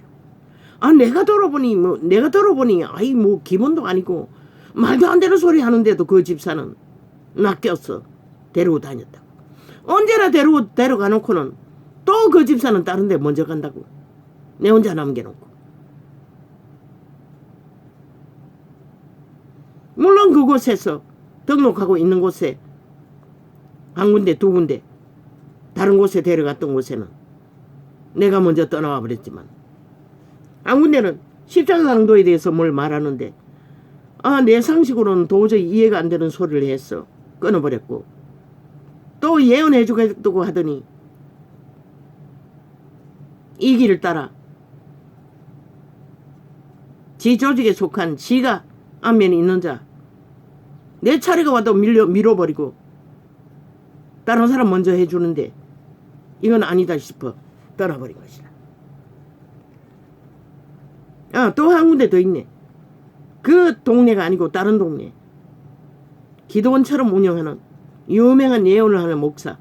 내가 들어보니 아이 뭐 기본도 아니고 말도 안 되는 소리 하는데도 그 집사는 낚였어 데리고 다녔다고. 언제나 데려가 놓고는 또 그 집사는 다른 데 먼저 간다고. 내 혼자 남겨놓고. 물론 그곳에서 등록하고 있는 곳에 한 군데 두 군데 다른 곳에 데려갔던 곳에는 내가 먼저 떠나와 버렸지만 한 군데는 십자가 강도에 대해서 뭘 말하는데 내 상식으로는 도저히 이해가 안 되는 소리를 했어. 끊어버렸고 또 예언해 주겠다고 하더니 이 길을 따라 지 조직에 속한 지가 안면에 있는 자 내 차례가 와도 밀어버리고 다른 사람 먼저 해주는데 이건 아니다 싶어 떠나버린 것이다. 또 한 군데 더 있네. 그 동네가 아니고 다른 동네 기도원처럼 운영하는 유명한 예언을 하는 목사.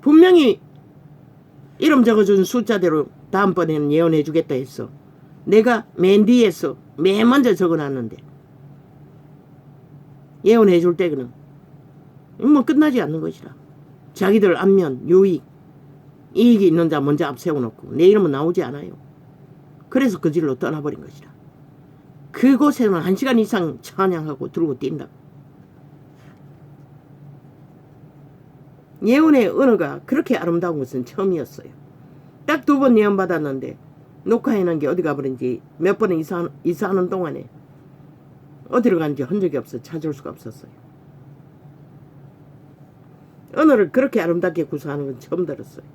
분명히 이름 적어준 숫자대로 다음번에는 예언해 주겠다 했어. 내가 맨 뒤에서 맨 먼저 적어놨는데 예언해 줄 때는 뭐 끝나지 않는 것이라. 자기들 안면 유익 이익이 있는 자 먼저 앞세워놓고 내 이름은 나오지 않아요. 그래서 그 길로 떠나버린 것이라. 그곳에는 1시간 이상 찬양하고 들고 뛴다. 예언의 언어가 그렇게 아름다운 것은 처음이었어요. 딱 2번 예언 받았는데 녹화해놓은 게 어디 가버린지 몇 번을 이사하는 동안에 어디로 간지 흔적이 없어 찾을 수가 없었어요. 언어를 그렇게 아름답게 구사하는 건 처음 들었어요.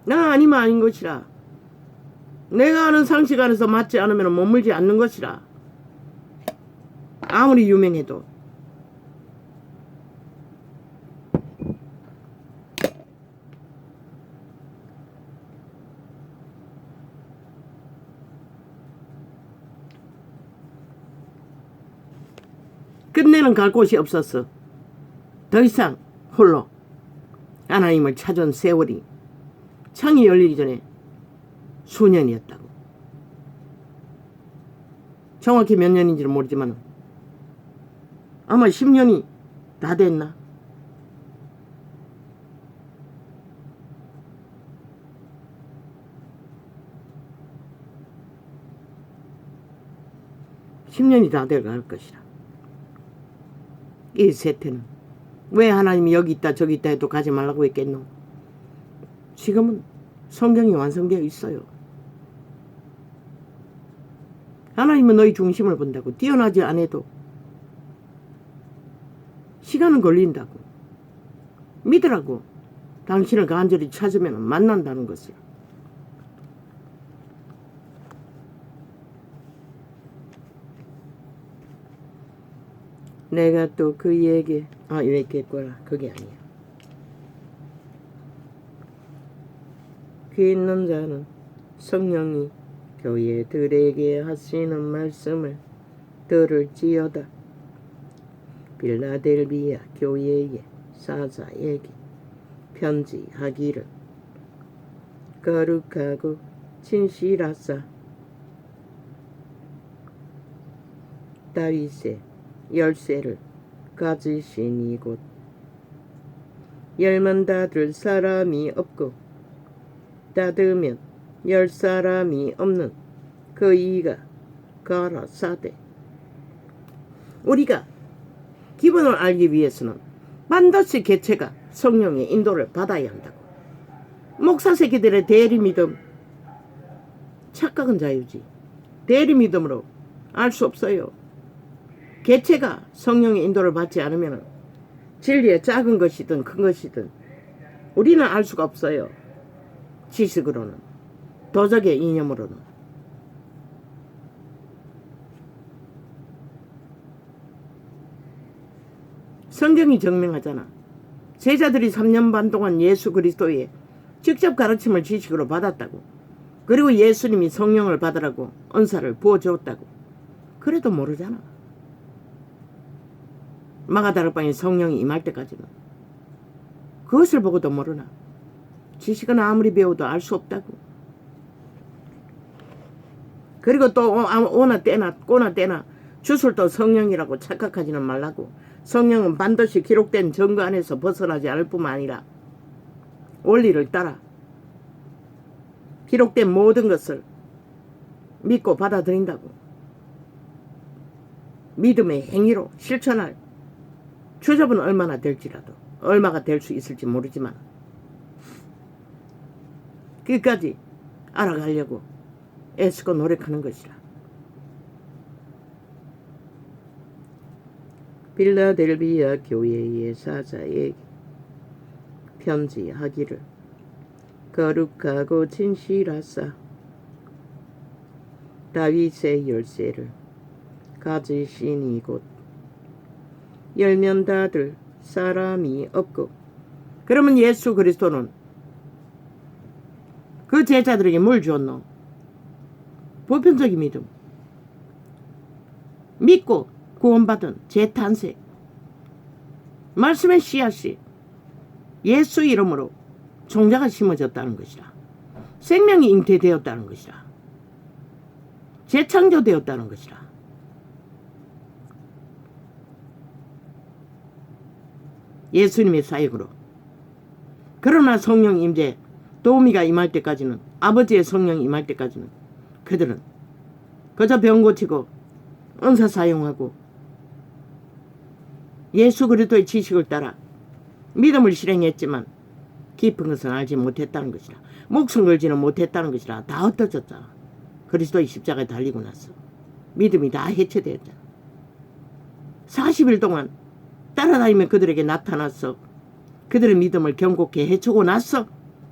나 아니면 아닌 것이라. 내가 아는 상식 안에서 맞지 않으면 머물지 않는 것이라. 아무리 유명해도. 끝내는 갈 곳이 없었어. 더 이상 홀로 하나님을 찾은 세월이 창이 열리기 전에 수년이었다고. 정확히 몇 년인지는 모르지만 아마 10년이 다 됐나? (10년이) 다 돼갈 것이라. 이 세태는 왜 하나님이 여기 있다 저기 있다 해도 가지 말라고 했겠노? 지금은 성경이 완성되어 있어요. 하나님은 너희 중심을 본다고. 뛰어나지 않아도 시간은 걸린다고. 믿으라고. 당신을 간절히 찾으면 만난다는 것을. 내가 또 그에게 얘기했구나. 그게 아니야. 귀 있는 자는 성령이 교회들에게 하시는 말씀을 들을지어다. 빌라델비아 교회의 사자에게 편지하기를 거룩하고 진실하사 다윗의 열쇠를 가지신 이곳 열면 닫을 사람이 없고 닫으면 열 사람이 없는 그 이가 가라사대. 우리가 기본을 알기 위해서는 반드시 개체가 성령의 인도를 받아야 한다고. 목사 새끼들의 대리 믿음, 착각은 자유지. 대리 믿음으로 알 수 없어요. 개체가 성령의 인도를 받지 않으면 진리의 작은 것이든 큰 것이든 우리는 알 수가 없어요. 지식으로는, 도적의 이념으로는. 성경이 증명하잖아. 제자들이 3년 반 동안 예수 그리스도의 직접 가르침을 지식으로 받았다고. 그리고 예수님이 성령을 받으라고 은사를 부어주었다고. 그래도 모르잖아. 마가다락방에 성령이 임할 때까지는. 그것을 보고도 모르나. 지식은 아무리 배워도 알 수 없다고. 그리고 또 오나 때나 꼬나 때나 주술도 성령이라고 착각하지는 말라고. 성령은 반드시 기록된 증거 안에서 벗어나지 않을 뿐만 아니라 원리를 따라 기록된 모든 것을 믿고 받아들인다고. 믿음의 행위로 실천할 주접은 얼마나 될지라도, 얼마가 될 수 있을지 모르지만 끝까지 알아가려고 애쓰고 노력하는 것이라. 빌라델비아 교회의 사자에게 편지하기를, 거룩하고 진실하사 다윗의 열쇠를 가지시니 곧 열면 닫을 사람이 없고. 그러면 예수 그리스도는 그 제자들에게 뭘 주었노? 보편적인 믿음, 믿고 구원받은 재탄생, 말씀의 씨앗이 예수 이름으로 종자가 심어졌다는 것이라. 생명이 잉태되었다는 것이라. 재창조되었다는 것이라. 예수님의 사역으로. 그러나 성령 임재 도우미가 임할 때까지는, 아버지의 성령이 임할 때까지는 그들은 그저 병 고치고 은사 사용하고 예수 그리스도의 지식을 따라 믿음을 실행했지만 깊은 것은 알지 못했다는 것이라. 목숨 걸지는 못했다는 것이라. 다 흩어졌잖아. 그리스도의 십자가에 달리고 나서 믿음이 다 해체되었잖아. 40일 동안 따라다니며 그들에게 나타나서 그들의 믿음을 경고케 해주고 나서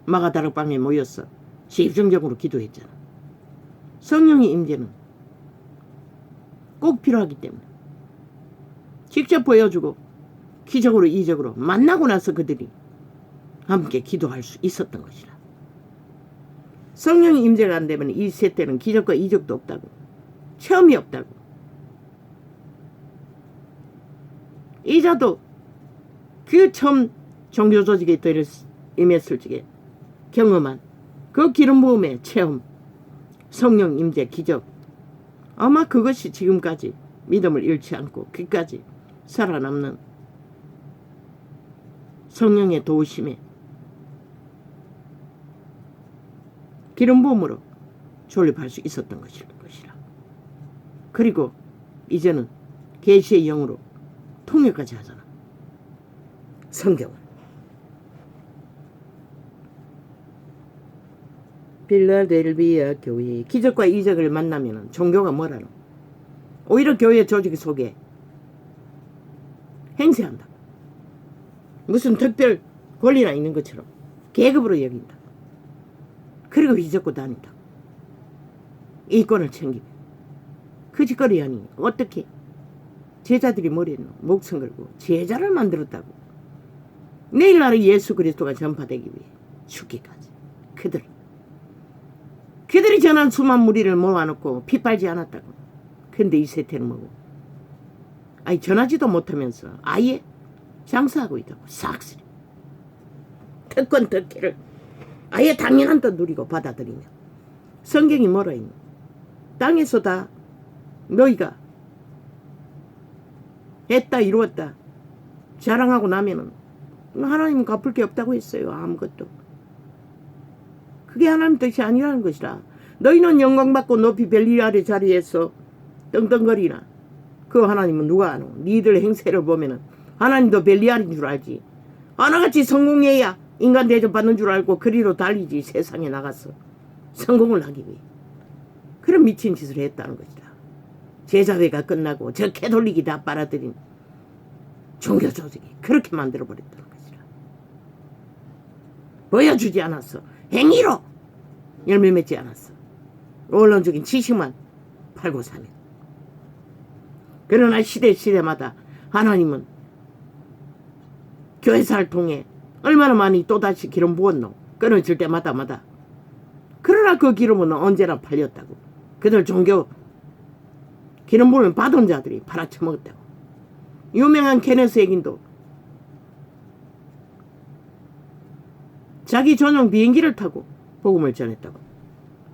마가다락방에 모여서 집중적으로 기도했잖아. 성령의 임재는 꼭 필요하기 때문에 직접 보여주고 기적으로 이적으로 만나고 나서 그들이 함께 기도할 수 있었던 것이라. 성령의 임재가 안 되면 이 세대는 기적과 이적도 없다고, 체험이 없다고. 이자도 그 처음 종교조직에 임했을 적에 경험한 그 기름 부음의 체험, 성령 임재 기적, 아마 그것이 지금까지 믿음을 잃지 않고 끝까지 살아남는 성령의 도우심에 기름 부음으로 존립할 수 있었던 것이라. 그리고 이제는 계시의 영으로 통역까지 하잖아. 성경을. 빌라델비아 교회의 기적과 이적을 만나면 종교가 뭐라노? 오히려 교회 조직 속에 행세한다. 무슨 특별 권리나 있는 것처럼 계급으로 여긴다. 그리고 휘젓고 다닌다. 이권을 챙기며. 그 짓거리 아니 어떻게 제자들이 뭐랬노? 목숨 걸고 제자를 만들었다고. 내일날의 예수 그리스도가 전파되기 위해 죽기까지. 그들이 전한 수만 무리를 모아놓고 핏발지 않았다고. 근데 이 세태는 뭐고? 아니 전하지도 못하면서 아예 장사하고 있다고. 싹쓸이 특권 특혜를 아예 당연한 듯 누리고 받아들이며. 성경이 뭐라 했노? 땅에서 다 너희가 했다 이루었다 자랑하고 나면은 하나님은 갚을 게 없다고 했어요. 아무것도. 그게 하나님 뜻이 아니라는 것이라. 너희는 영광받고 높이 벨리 아래 자리에서 떵떵거리나. 그 하나님은 누가 아노? 니들 행세를 보면은 하나님도 벨리알인 줄 알지. 하나같이 성공해야 인간 대접 받는 줄 알고 그리로 달리지. 세상에 나가서 성공을 하기 위해. 그런 미친 짓을 했다는 것이다. 제자회가 끝나고 저 캐톨릭이 다 빨아들인 종교 조직이 그렇게 만들어버렸다는 것이다. 보여주지 않았어. 행위로 열매 맺지 않았어. 언론적인 지식만 팔고 사면. 그러나 시대마다 하나님은 교회사를 통해 얼마나 많이 또다시 기름 부었노. 끊어질 때마다. 그러나 그 기름은 언제나 팔렸다고. 그들 종교 기름 부으면 받은 자들이 팔아쳐먹었다고. 유명한 케네스 액인도 자기 전용 비행기를 타고 복음을 전했다고.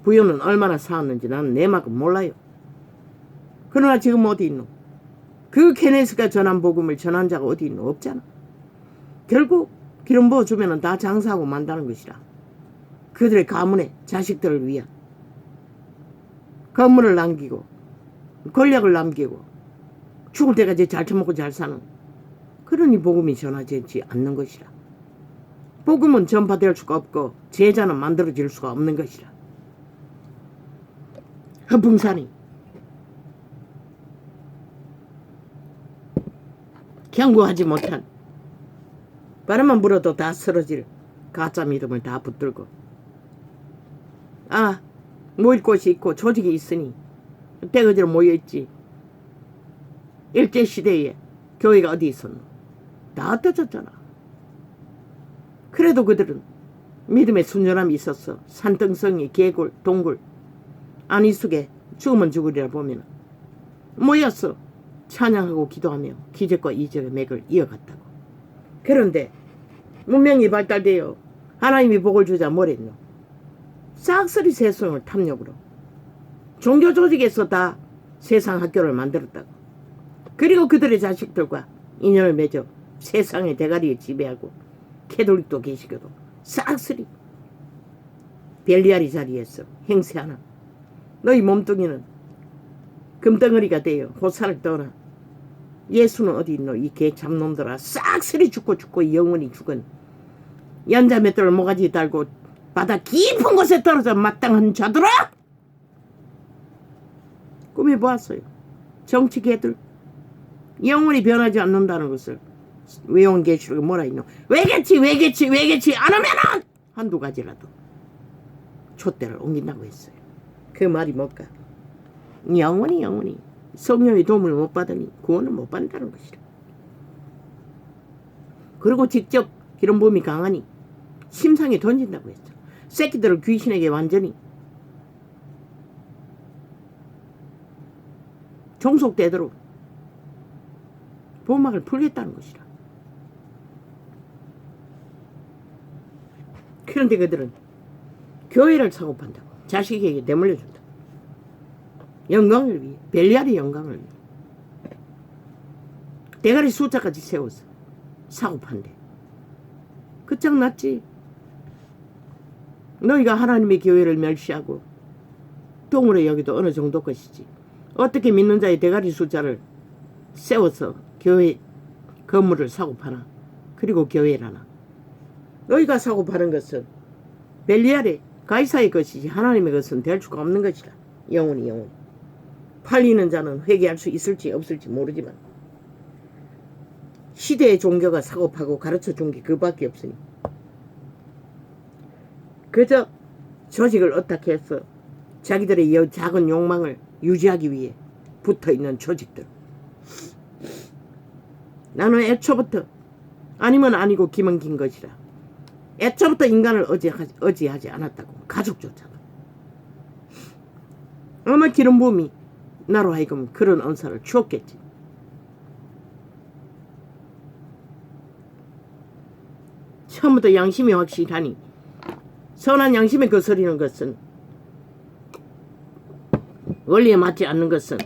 부여는 얼마나 쌓았는지 나는 내막은 몰라요. 그러나 지금 어디 있노? 그 케네스가 전한 복음을 전한 자가 어디 있노? 없잖아. 결국 기름 부어주면 다 장사하고 만다는 것이라. 그들의 가문의 자식들을 위한 건물을 남기고 권력을 남기고 죽을 때까지 잘 처먹고 잘 사는, 그러니 복음이 전하지 않는 것이라. 복음은 전파될 수가 없고 제자는 만들어질 수가 없는 것이라. 허풍산이 경고하지 못한, 바람만 불어도 다 쓰러질 가짜 믿음을 다 붙들고, 모일 곳이 있고 조직이 있으니 때그대로 모여있지. 일제시대에 교회가 어디 있었노? 다 흩어졌잖아. 그래도 그들은 믿음의 순전함이 있었어. 산등성이 개굴 동굴 안이숙에 죽으면 죽으리라 보면 모였어. 찬양하고 기도하며 기적과 이적의 맥을 이어갔다고. 그런데 문명이 발달되어 하나님이 복을 주자 뭐랬노? 싹쓸이 세상을 탐욕으로 종교 조직에서 다 세상 학교를 만들었다고. 그리고 그들의 자식들과 인연을 맺어 세상의 대가리에 지배하고 캐톨릭도 계시고도 싹쓸이 벨리알이 자리에서 행세하는 너희 몸뚱이는 금덩어리가 되어 호사를 떠나. 예수는 어디 있노? 이 개 잡놈들아. 싹쓸이 죽고 영원히 죽은 연자 맷돌을 모가지 달고 바다 깊은 곳에 떨어져 마땅한 자들아. 꿈에 보았어요. 정치개들 영원히 변하지 않는다는 것을 외운 계시록에 뭐라 있노? 외개치 안 하면은 한두 가지라도 촛대를 옮긴다고 했어요. 그 말이 뭘까? 영원히 성령의 도움을 못 받으니 구원을 못 받는다는 것이라. 그리고 직접 기름 부음이 강하니 심상에 던진다고 했죠. 새끼들을 귀신에게 완전히 종속되도록 보막을 풀겠다는 것이라. 그런데 그들은 교회를 사고 판다고. 자식에게 내몰려준다. 영광을 위해, 벨리알의 영광을 위해 대가리 숫자까지 세워서 사고 판대. 끝장났지. 너희가 하나님의 교회를 멸시하고 동물의 여기도 어느 정도 것이지. 어떻게 믿는 자의 대가리 숫자를 세워서 교회 건물을 사고 파나. 그리고 교회라나. 너희가 사고 파는 것은 벨리알의 가이사의 것이지 하나님의 것은 될 수가 없는 것이라. 영원히. 팔리는 자는 회개할 수 있을지 없을지 모르지만 시대의 종교가 사고파고 가르쳐준 게 그밖에 없으니 그저 조직을 어떻게 해서 자기들의 작은 욕망을 유지하기 위해 붙어있는 조직들. 나는 애초부터 아니면 아니고 기면 긴 것이라. 애초부터 인간을 의지하지 않았다고. 가족조차도. 아마 기름 부음이 나로 하여금 그런 은사를 주었겠지. 처음부터 양심이 확실하니 선한 양심에 거스리는 것은, 원리에 맞지 않는 것은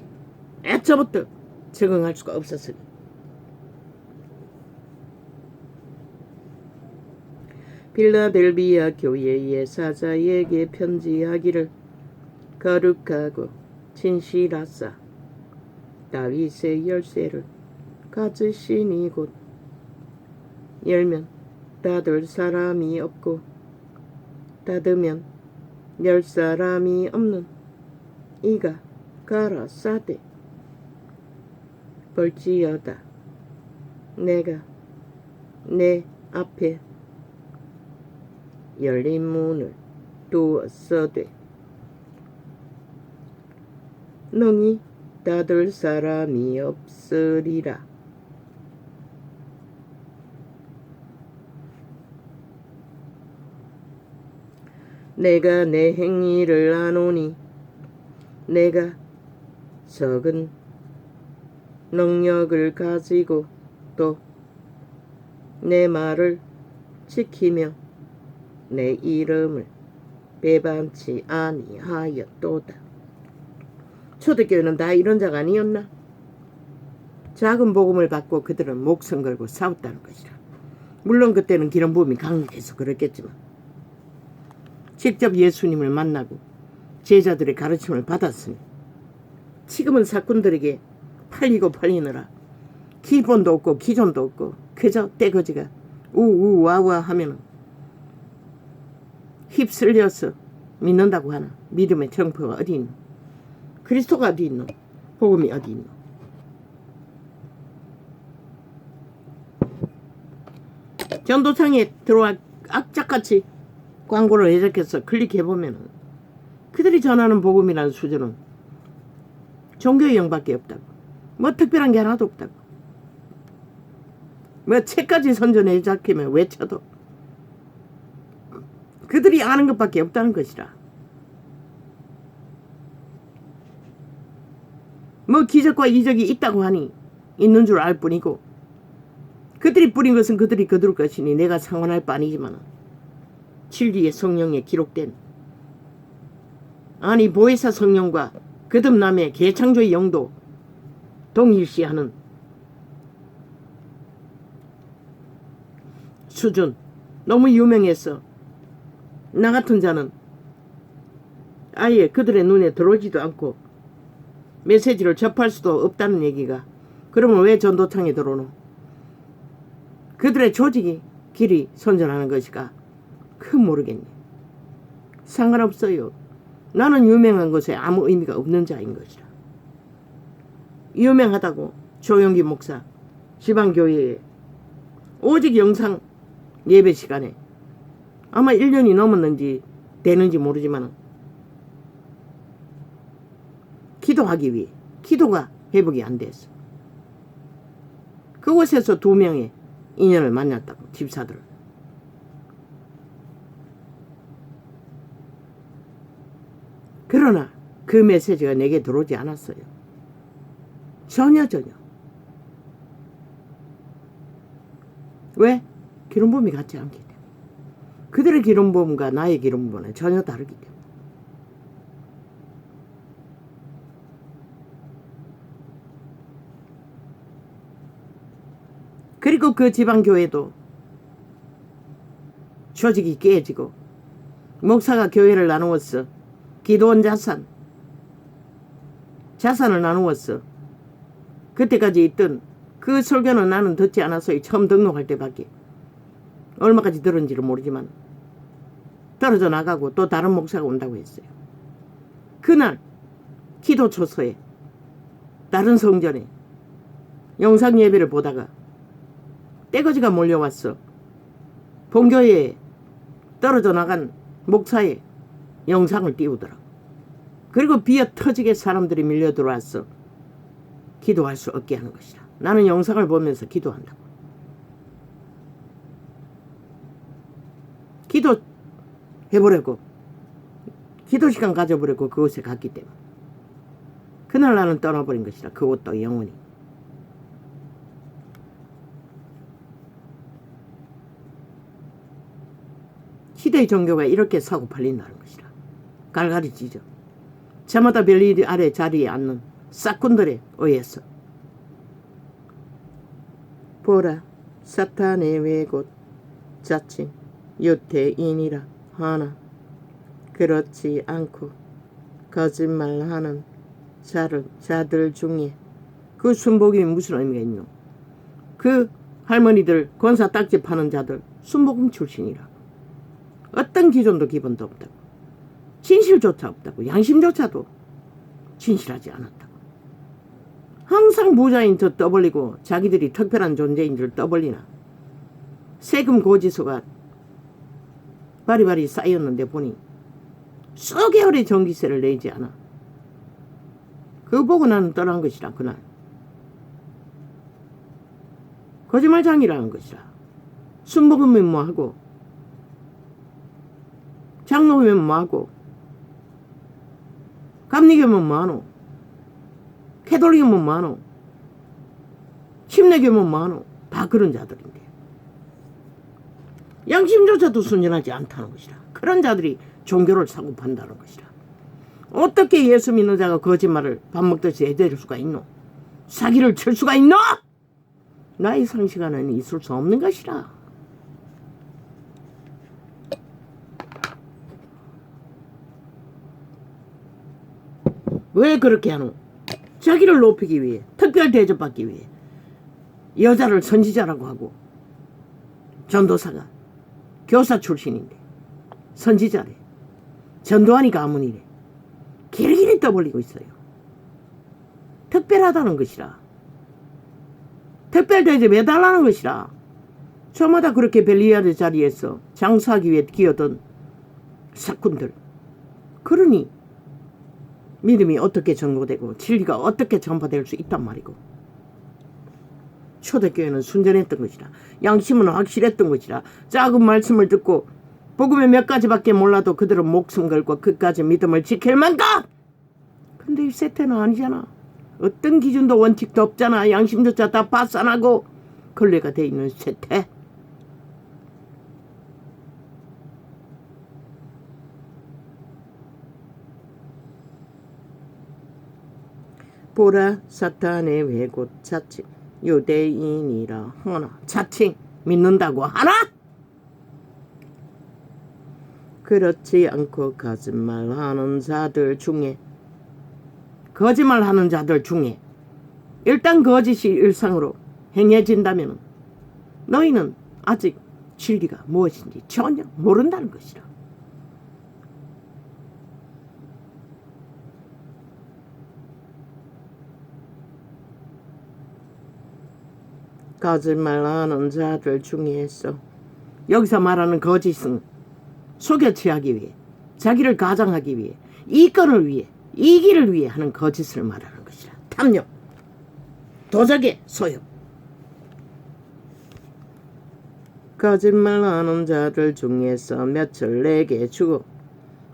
애초부터 적응할 수가 없었으니. 필라델비아 교회의 사자에게 편지하기를 거룩하고 진실하사 다윗의 열쇠를 가지시니 곧 열면 닫을 사람이 없고 닫으면 열 사람이 없는 이가 가라사대 볼지어다 내가 내 앞에 열린 문을 두었어되 능히 닫을 사람이 없으리라. 내가 내 행위를 아노니 내가 적은 능력을 가지고 또 내 말을 지키며 내 이름을 배반치 아니하였도다. 초대교회는 다 이런 자가 아니었나? 작은 복음을 받고 그들은 목숨 걸고 싸웠다는 것이라. 물론 그때는 기름 부음이 강력해서 그랬겠지만 직접 예수님을 만나고 제자들의 가르침을 받았으니 지금은 사꾼들에게 팔리고 팔리느라 기본도 없고 기존도 없고 그저 떼거지가 우우와와 하면은 휩쓸려서 믿는다고 하나. 믿음의 정포가 어디 있노? 그리스도가 어디 있노? 복음이 어디 있노? 전도창에 들어와 악착같이 광고를 해적해서 클릭해보면 그들이 전하는 복음이라는 수준은 종교의 영밖에 없다고. 뭐 특별한 게 하나도 없다고. 뭐 책까지 선전해 잡히면 외쳐도 그들이 아는 것밖에 없다는 것이라. 뭐 기적과 이적이 있다고 하니 있는 줄 알 뿐이고 그들이 뿌린 것은 그들이 거둘 것이니 내가 상관할 바 아니지만 진리의 성령에 기록된 아니 보혜사 성령과 거듭남의 개창조의 영도 동일시하는 수준 너무 유명해서 나 같은 자는 아예 그들의 눈에 들어오지도 않고 메시지를 접할 수도 없다는 얘기가 그러면 왜 전도창에 들어오노? 그들의 조직이 길이 선전하는 것이가 그 모르겠네. 상관없어요. 나는 유명한 것에 아무 의미가 없는 자인 것이라. 유명하다고 조영기 목사 지방교회에 오직 영상 예배 시간에 아마 1년이 넘었는지 되는지 모르지만 기도하기 위해 기도가 회복이 안 됐어. 그곳에서 2명의 인연을 만났다고. 집사들. 그러나 그 메시지가 내게 들어오지 않았어요. 전혀. 왜? 기름 부음이 같지 않기 때문에. 그들의 기름 부음과 나의 기름 부음은 전혀 다르기 때문에. 그리고 그 지방교회도 조직이 깨지고 목사가 교회를 나누었어. 기도원 자산을 나누었어. 그때까지 있던 그 설교는 나는 듣지 않았어요. 처음 등록할 때밖에. 얼마까지 들은지를 모르지만 떨어져 나가고 또 다른 목사가 온다고 했어요. 그날 기도 초소에 다른 성전에 영상 예배를 보다가 떼거지가 몰려왔어. 본교회에 떨어져 나간 목사의 영상을 띄우더라고. 그리고 비어 터지게 사람들이 밀려 들어왔어. 기도할 수 없게 하는 것이라. 나는 영상을 보면서 기도한다고. 기도해보려고 기도 시간 가져보려고 그곳에 갔기 때문에 그날 나는 떠나버린 것이라. 그곳도 영원히. 시대의 종교가 이렇게 사고 팔린다는 것이라. 갈갈이 찢어. 저마다 별일 아래 자리에 앉는 싹군들에 의해서. 보라, 사탄의 왜곧 자칭 유태인이라 하나 그렇지 않고 거짓말하는 자들 중에 그 순복음이 무슨 의미가 있노? 그 할머니들 권사 딱지 파는 자들 순복음 출신이라. 어떤 기존도 기본도 없다고. 진실조차 없다고. 양심조차도 진실하지 않았다고. 항상 부자인 저 떠벌리고 자기들이 특별한 존재인 줄 떠벌리나. 세금 고지서가 바리바리 쌓였는데 보니 쏘개월의 전기세를 내지 않아. 그거 보고 나는 떠난 것이라. 그날 거짓말장이라는 것이라. 순복음이면 뭐하고 장로면 뭐하고 감리교면 뭐하노, 캐톨릭이면 뭐하노, 침례교면 뭐하노. 다 그런 자들인데 양심조차도 순전하지 않다는 것이라. 그런 자들이 종교를 사고 판다는 것이라. 어떻게 예수 믿는 자가 거짓말을 밥 먹듯이 해댈 수가 있노? 사기를 칠 수가 있노? 나의 상식 안에는 있을 수 없는 것이라. 왜 그렇게 하노? 자기를 높이기 위해, 특별 대접받기 위해. 여자를 선지자라고 하고, 전도사가 교사 출신인데 선지자래. 전도하니 가문이래. 길이길이 떠벌리고 있어요. 특별하다는 것이라. 특별 대접 해달라는 것이라. 저마다 그렇게 벨리아드 자리에서 장사하기 위해 끼어든 사꾼들. 그러니 믿음이 어떻게 전거되고 진리가 어떻게 전파될 수 있단 말이고. 초대교회는 순전했던 것이라. 양심은 확실했던 것이라. 작은 말씀을 듣고 복음의 몇 가지밖에 몰라도 그들은 목숨 걸고 그까지 믿음을 지킬 만큼. 근데 이 세태는 아니잖아. 어떤 기준도 원칙도 없잖아. 양심조차 다 파산하고 걸레가 돼 있는 세태. 보라 사탄의 왜곧 자칭 유대인이라 하나. 자칭 믿는다고 하나? 그렇지 않고 거짓말하는 자들 중에 일단 거짓이 일상으로 행해진다면 너희는 아직 진리가 무엇인지 전혀 모른다는 것이라. 거짓말하는 자들 중에서 여기서 말하는 거짓은 속여 취하기 위해, 자기를 가장하기 위해, 이권을 위해, 이기를 위해 하는 거짓을 말하는 것이라. 탐욕, 도적의 소욕. 거짓말하는 자들 중에서 며칠 내게 주고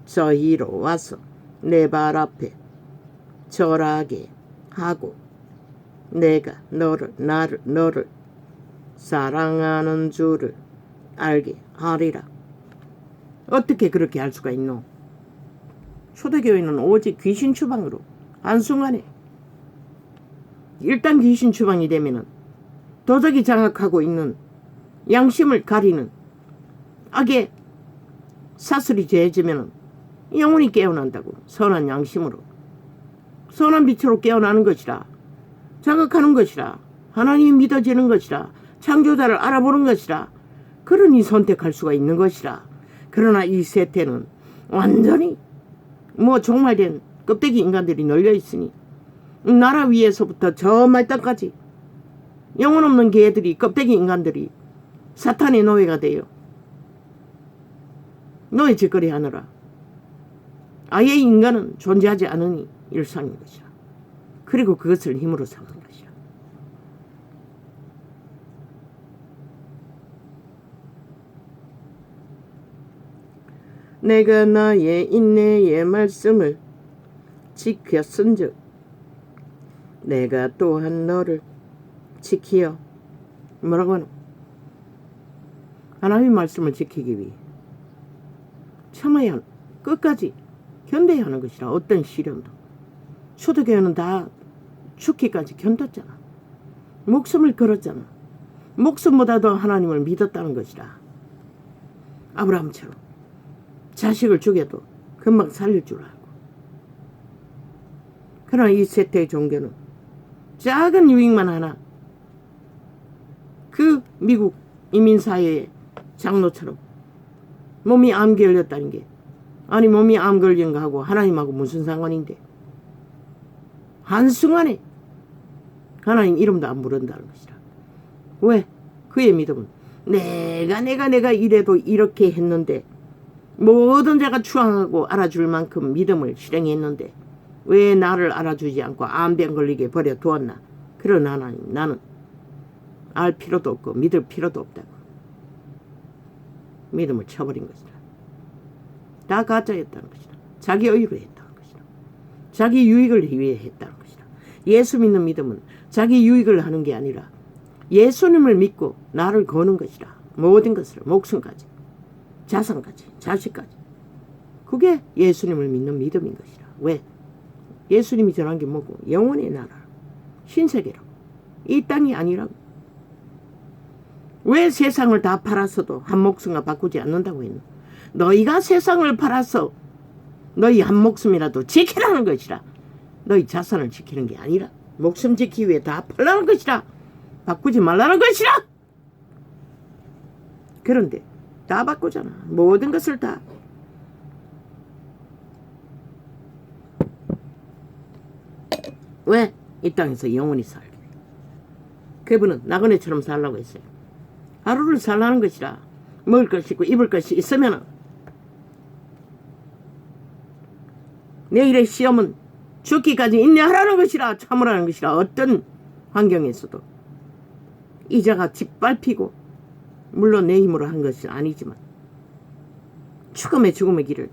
저희로 와서 내 발 앞에 절하게 하고 내가 너를 사랑하는 줄을 알게 하리라. 어떻게 그렇게 할 수가 있노? 초대교회는 오직 귀신 추방으로 한순간에 일단 귀신 추방이 되면은 도적이 장악하고 있는 양심을 가리는 악의 사슬이 재해지면은 영혼이 깨어난다고. 선한 양심으로 선한 빛으로 깨어나는 것이라. 자극하는 것이라. 하나님이 믿어지는 것이라. 창조자를 알아보는 것이라. 그러니 선택할 수가 있는 것이라. 그러나 이 세태는 완전히 종말된 껍데기 인간들이 널려있으니 나라 위에서부터 저 말단까지 영혼 없는 개들이, 껍데기 인간들이 사탄의 노예가 되어 노예 짓거리 하느라 아예 인간은 존재하지 않으니 일상인 것이라. 그리고 그것을 힘으로 삼는 것이라. 내가 나의 인내의 말씀을 지켰은즉 내가 또한 너를 지키어. 뭐라고 하노? 하나님의 말씀을 지키기 위해 참아야 하는, 끝까지 견뎌야 하는 것이라. 어떤 시련도. 초대교회는 다 죽기까지 견뎠잖아. 목숨을 걸었잖아. 목숨보다 더 하나님을 믿었다는 것이라. 아브라함처럼 자식을 죽여도 금방 살릴 줄 알고. 그러나 이 세태의 종교는 작은 유익만 하나 그 미국 이민사회의 장로처럼 몸이 암 걸렸다는 게 아니 몸이 암 걸린 거하고 하나님하고 무슨 상관인데 한순간에 하나님 이름도 안 부른다는 것이라. 왜? 그의 믿음은 내가 이래도 이렇게 했는데 모든 자가 추앙하고 알아줄 만큼 믿음을 실행했는데 왜 나를 알아주지 않고 암병 걸리게 버려두었나. 그런 하나님 나는 알 필요도 없고 믿을 필요도 없다고 믿음을 쳐버린 것이다. 다 가짜였다는 것이다. 자기 의로 했다는 것이다. 자기 유익을 위해 했다는 것이다. 예수 믿는 믿음은 자기 유익을 하는 게 아니라 예수님을 믿고 나를 거는 것이다. 모든 것을 목숨까지 자산까지 자식까지 그게 예수님을 믿는 믿음인 것이다. 왜? 예수님이 전한 게 뭐고 영원의 나라 신세계라고 이 땅이 아니라고. 왜 세상을 다 팔았어도 한 목숨과 바꾸지 않는다고 했노? 너희가 세상을 팔아서 너희 한 목숨이라도 지키라는 것이라. 너희 자산을 지키는 게 아니라 목숨 지키기 위해 다 팔라는 것이라. 바꾸지 말라는 것이라. 그런데 다 바꾸잖아. 모든 것을 다. 왜? 이 땅에서 영원히 살게. 그분은 나그네처럼 살라고 했어요. 하루를 살라는 것이라. 먹을 것이 있고 입을 것이 있으면 내일의 시험은 죽기까지 인내하라는 것이라. 참으라는 것이라. 어떤 환경에서도 이자가 짓밟히고 물론 내 힘으로 한 것은 아니지만 죽음의 길을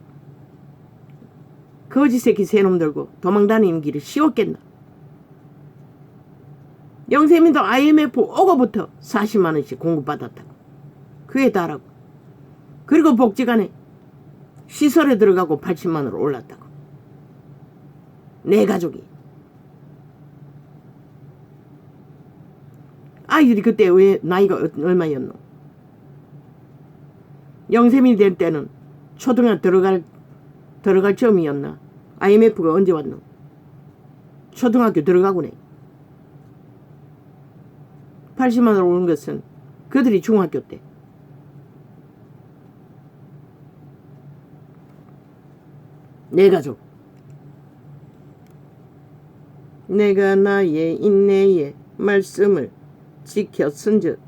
거지 새끼 새놈 들고 도망다니는 길이 쉬웠겠나. 영세민도 IMF 오고부터 40만원씩 공급받았다고. 그에 달하고 그리고 복지관에 시설에 들어가고 80만원으로 올랐다고. 내 가족이 아이들이 그때 왜 나이가 얼마였노? 영세민이 될 때는 초등학교 들어갈 점이었나? IMF가 언제 왔노? 초등학교 들어가고네. 80만원 오는 것은 그들이 중학교 때. 내 가족. 내가 나의 인내의 말씀을 지켰은즉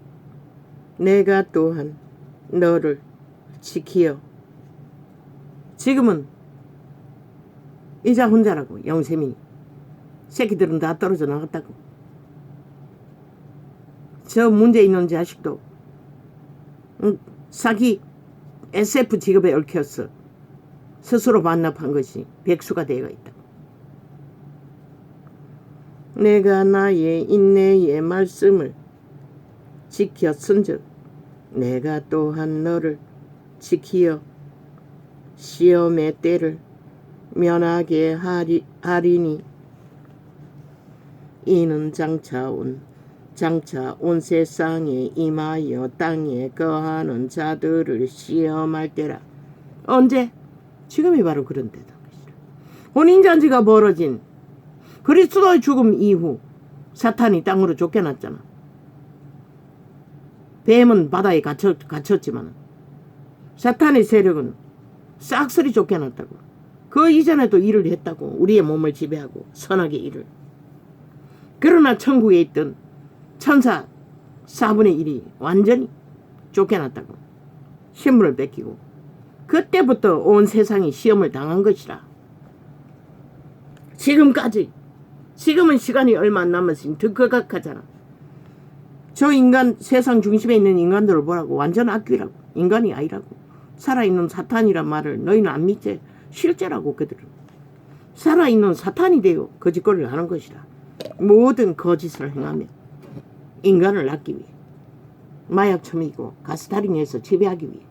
내가 또한 너를 지키어. 지금은 이자 혼자라고. 영세민이 새끼들은 다 떨어져 나갔다고. 저 문제 있는 자식도 사기 SF 직업에 얽혀서 스스로 반납한 것이 백수가 되어 있다. 내가 나의 인내의 말씀을 지켰은즉 내가 또한 너를 지키어 시험의 때를 면하게 하리니 이는 장차 온 세상에 임하여 땅에 거하는 자들을 시험할 때라. 언제? 지금이 바로 그런 때다. 혼인잔치가 벌어진 그리스도의 죽음 이후 사탄이 땅으로 쫓겨났잖아. 뱀은 바다에 갇혔지만 사탄의 세력은 싹쓸이 쫓겨났다고. 그 이전에도 일을 했다고. 우리의 몸을 지배하고 선악의 일을. 그러나 천국에 있던 천사 4분의 1이 완전히 쫓겨났다고. 신분을 뺏기고. 그때부터 온 세상이 시험을 당한 것이라. 지금까지. 지금은 시간이 얼마 안 남았으니 득극하잖아. 저 인간, 세상 중심에 있는 인간들을 보라고. 완전 악귀라고. 인간이 아니라고. 살아있는 사탄이란 말을 너희는 안 믿지? 실제라고. 그들은 살아있는 사탄이 되어 거짓거리를 하는 것이라. 모든 거짓을 행하며 인간을 낳기 위해 마약 처먹이고 가스타링해서 지배하기 위해.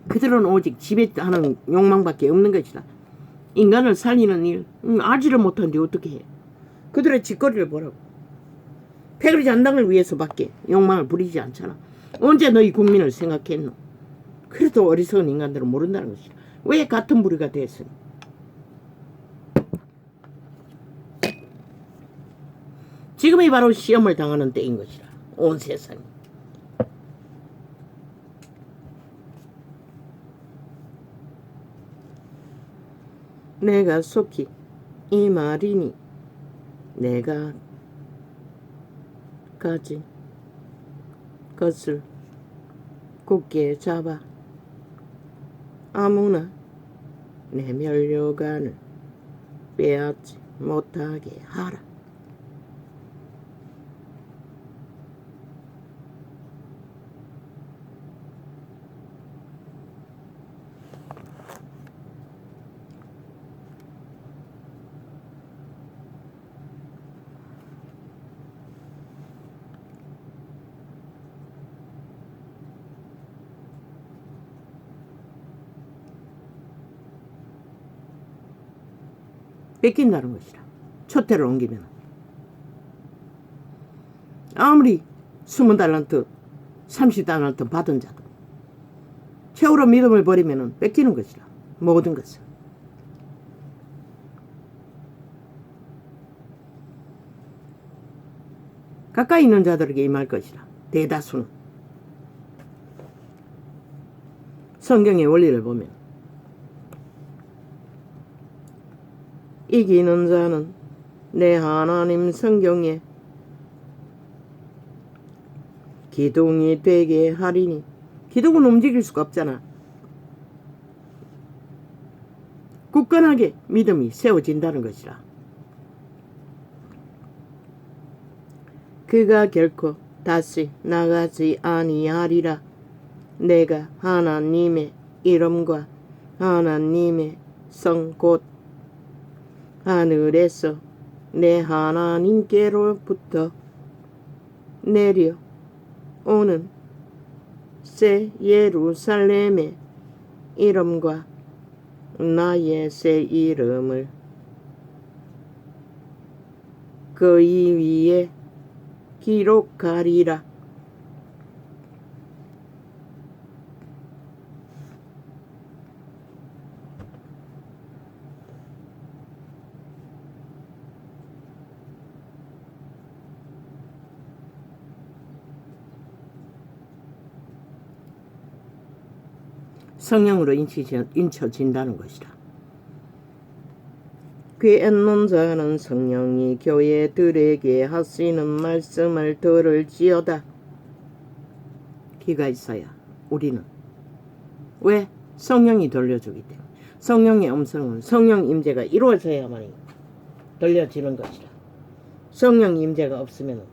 그들은 오직 지배하는 욕망밖에 없는 것이라. 인간을 살리는 일 알지를 못하는데 어떻게 해. 그들의 짓거리를 보라고. 패거리 잔당을 위해서밖에 욕망을 부리지 않잖아. 언제 너희 국민을 생각했노? 그래도 어리석은 인간들은 모른다는 것이라. 왜 같은 부류가 됐으니? 지금이 바로 시험을 당하는 때인 것이라. 온 세상이. 내가 속히 이 말이니 내가 가진 것을 굳게 잡아 아무나 내 면류관을 빼앗지 못하게 하라. 뺏긴다는 것이라. 초태를 옮기면 아무리 20달란트 30달란트 받은 자도 최후로 믿음을 버리면 뺏기는 것이라. 모든 것을. 가까이 있는 자들에게 임할 것이라. 대다수는. 성경의 원리를 보면 이기는 자는 내 하나님 성경에 기둥이 되게 하리니. 기둥은 움직일 수가 없잖아. 굳건하게 믿음이 세워진다는 것이라. 그가 결코 다시 나가지 아니하리라. 내가 하나님의 이름과 하나님의 성 곧 하늘에서 내 하나님께로부터 내려오는 새 예루살렘의 이름과 나의 새 이름을 그의 위에 기록하리라. 성령으로 인쳐진다는 것이라. 귀 있는 자는 성령이 교회들에게 하시는 말씀을 들을지어다. 귀가 있어야 우리는. 왜? 성령이 들려주기 때문에. 성령의 음성은 성령 임재가 이루어져야만 들려지는 것이라. 성령 임재가 없으면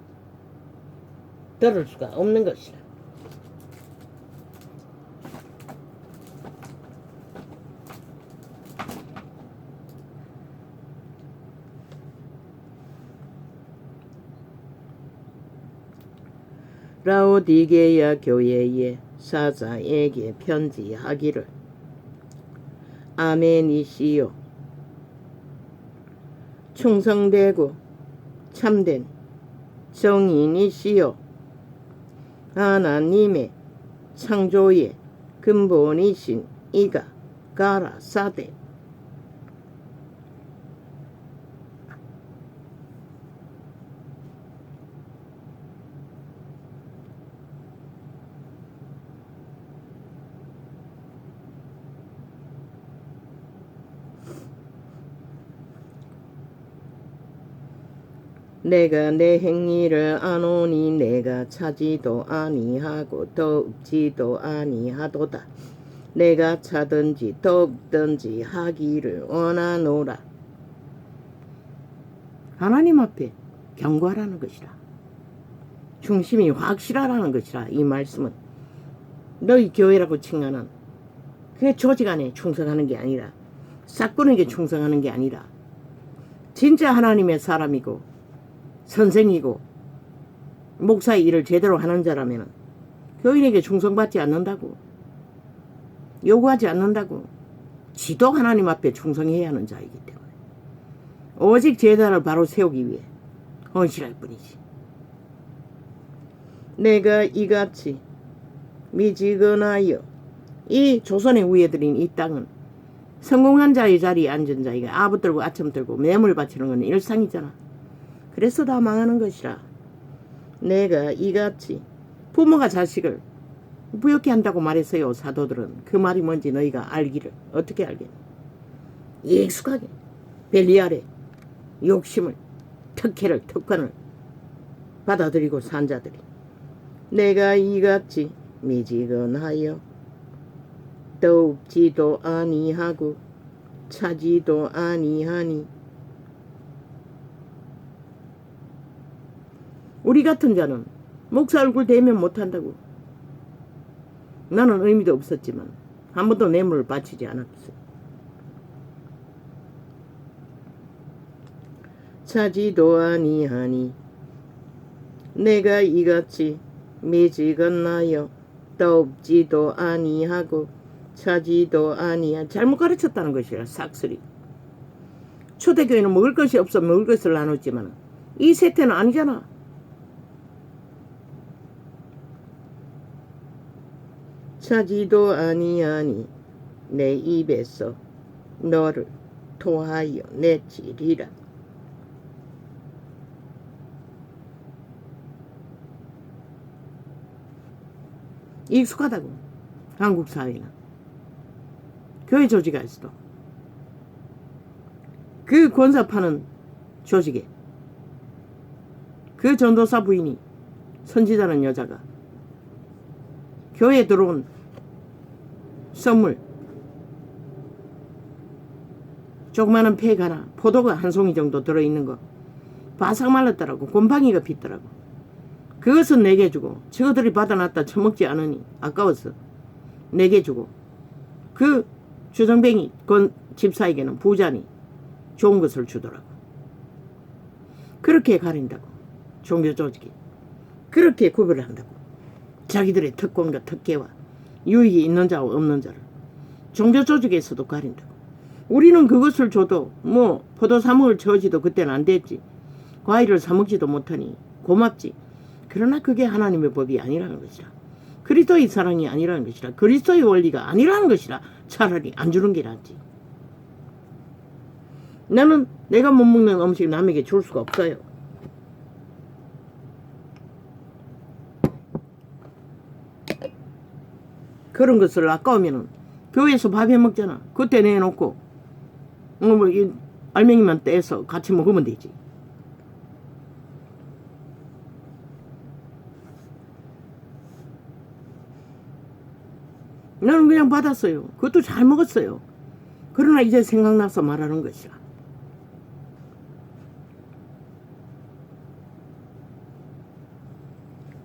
들을 수가 없는 것이라. 라오디게야 교회의 사자에게 편지하기를 아멘이시요 충성되고 참된 정인이시요 하나님의 창조의 근본이신 이가 가라사대 내가 내 행위를 아노니 내가 차지도 아니하고 더욱지도 아니하도다. 내가 차든지 더욱든지 하기를 원하노라. 하나님 앞에 경고하라는 것이라. 중심이 확실하라는 것이라. 이 말씀은 너희 교회라고 칭하는 그게 조직 안에 충성하는 게 아니라 싹구에게 충성하는 게 아니라 진짜 하나님의 사람이고 선생이고 목사의 일을 제대로 하는 자라면 교인에게 충성받지 않는다고, 요구하지 않는다고. 지도 하나님 앞에 충성해야 하는 자이기 때문에 오직 제단을 바로 세우기 위해 헌신할 뿐이지. 내가 이같이 미지근하여 이 조선의 후예들인 이 땅은 성공한 자의 자리에 앉은 자에게 아부 들고 아첨 들고 매물 바치는 건 일상이잖아. 그래서 다 망하는 것이라. 내가 이같이 부모가 자식을 부욕해 한다고 말했어요. 사도들은 그 말이 뭔지 너희가 알기를. 어떻게 알겠니? 익숙하게 벨리알의 욕심을, 특혜를, 특권을 받아들이고 산 자들이 내가 이같이 미지근하여 더웁지도 아니하고 차지도 아니하니. 우리 같은 자는 목사 얼굴 대면 못한다고. 나는 의미도 없었지만 한 번도 뇌물을 바치지 않았어요. 차지도 아니하니 내가 이같이 미지근하여 더웁지도 아니하고 차지도 아니하. 잘못 가르쳤다는 것이라. 싹쓸이. 초대교회는 먹을 것이 없어 먹을 것을 나눴지만 이 세태는 아니잖아. 차지도 아니하니 내 입에서 너를 토하여 내치리라. 익숙하다고. 한국 사회는 교회 조직에 있어도 그 권사파는 조직에 그 전도사 부인이 선지자는 여자가 교회에 들어온 선물 조그마한 팩 하나, 포도가 한 송이 정도 들어있는 거 바삭 말랐더라고. 곰팡이가 pis더라고. 그것은 내게 주고 저들이 받아놨다 처먹지 않으니 아까워서 내게 주고 그 주정뱅이 집사에게는 부자니 좋은 것을 주더라고. 그렇게 가린다고. 종교 조직이 그렇게 구별을 한다고. 자기들의 특권과 특혜와 유익이 있는 자와 없는 자를 종교 조직에서도 가린다고. 우리는 그것을 줘도 뭐 포도 사먹을 처지도 그때는 안 됐지. 과일을 사먹지도 못하니 고맙지. 그러나 그게 하나님의 법이 아니라는 것이라. 그리스도의 사랑이 아니라는 것이라. 그리스도의 원리가 아니라는 것이라. 차라리 안 주는 게 낫지. 나는 내가 못 먹는 음식 남에게 줄 수가 없어요. 그런 것을 아까우면은 교회에서 밥 해 먹잖아. 그때 내놓고 뭐 이 알맹이만 떼서 같이 먹으면 되지. 나는 그냥 받았어요. 그것도 잘 먹었어요. 그러나 이제 생각나서 말하는 것이라.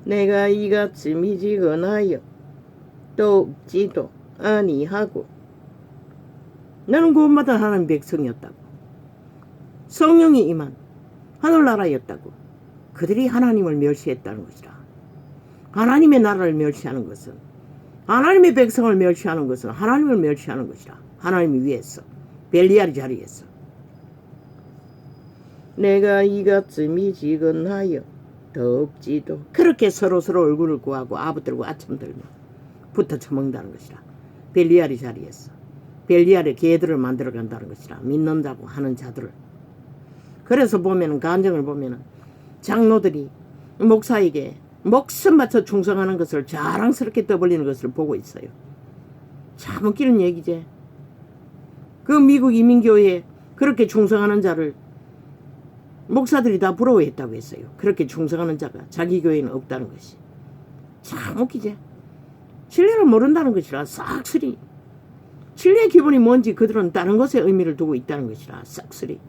내가 이같이 미지근하여 더욱지도 아니하고. 나는 구원받은 하나님 백성이었다고. 성령이 임한 하늘나라였다고. 그들이 하나님을 멸시했다는 것이라. 하나님의 나라를 멸시하는 것은, 하나님의 백성을 멸시하는 것은 하나님을 멸시하는 것이라. 하나님 위에서 벨리알의 자리에서. 내가 이같이 미지근하여 더욱지도. 그렇게 서로 얼굴을 구하고 아부들고 아첨 들며 붙어 처먹는다는 것이라. 벨리알의 자리에서 벨리알의 개들을 만들어 간다는 것이라. 믿는다고 하는 자들을. 그래서 보면은 간증을 보면은 장로들이 목사에게 목숨 바쳐 충성하는 것을 자랑스럽게 떠벌리는 것을 보고 있어요. 참 웃기는 얘기지. 그 미국 이민교회에 그렇게 충성하는 자를 목사들이 다 부러워했다고 했어요. 그렇게 충성하는 자가 자기 교회는 없다는 것이. 참 웃기지. 진리를 모른다는 것이라. 싹쓸이. 진리의 기본이 뭔지 그들은 다른 것에 의미를 두고 있다는 것이라. 싹쓸이.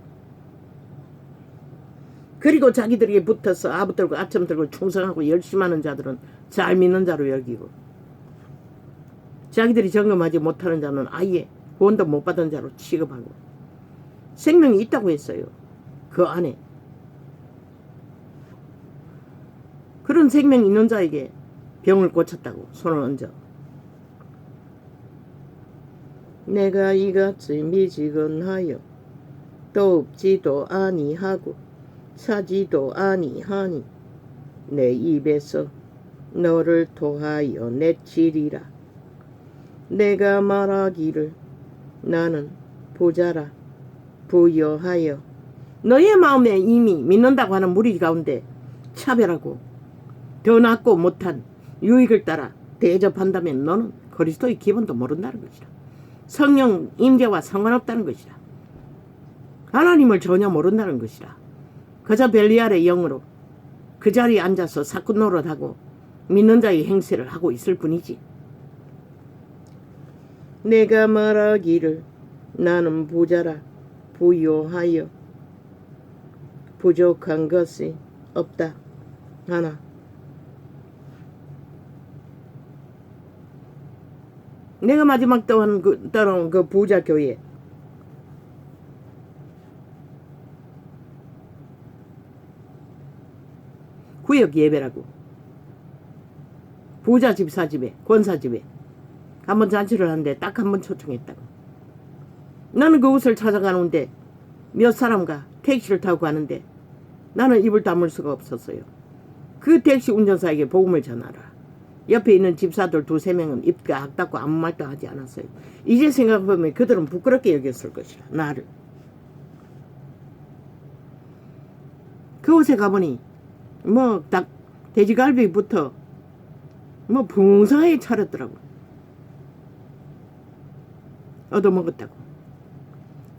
그리고 자기들에게 붙어서 아부들고 아첨 들고 충성하고 열심하는 자들은 잘 믿는 자로 여기고, 자기들이 점검하지 못하는 자는 아예 구원도 못 받은 자로 취급하고. 생명이 있다고 했어요. 그 안에. 그런 생명 있는 자에게 병을 고쳤다고 손을 얹어. 내가 이같이 미지근하여 더웁지도 아니하고 차지도 아니하니 내 입에서 너를 토하여 내치리라. 내가 말하기를 나는 부자라 부여하여 너의 마음에 이미 믿는다고 하는 무리 가운데 차별하고 더 낫고 못한 유익을 따라 대접한다면 너는 그리스도의 기본도 모른다는 것이다. 성령 임재와 상관없다는 것이다. 하나님을 전혀 모른다는 것이다. 그저 벨리알의 영으로 그 자리에 앉아서 사꾼 노릇하고 믿는 자의 행세를 하고 있을 뿐이지. 내가 말하기를 나는 부자라 부요하여 부족한 것이 없다 하나 내가 마지막 떠나온 그 부자 교회 구역 예배라고 부자 집사 집에 권사 집에 한번 잔치를 하는데 딱 한 번 초청했다고. 나는 그곳을 찾아가는데 몇 사람과 택시를 타고 가는데 나는 입을 다물 수가 없었어요. 그 택시 운전사에게 복음을 전하라. 옆에 있는 집사들 두세 명은 입 딱 닫고 아무 말도 하지 않았어요. 이제 생각해보면 그들은 부끄럽게 여겼을 것이라 나를. 그곳에 가보니 뭐 닭 돼지갈비부터 뭐 풍성하게 차렸더라고. 얻어먹었다고.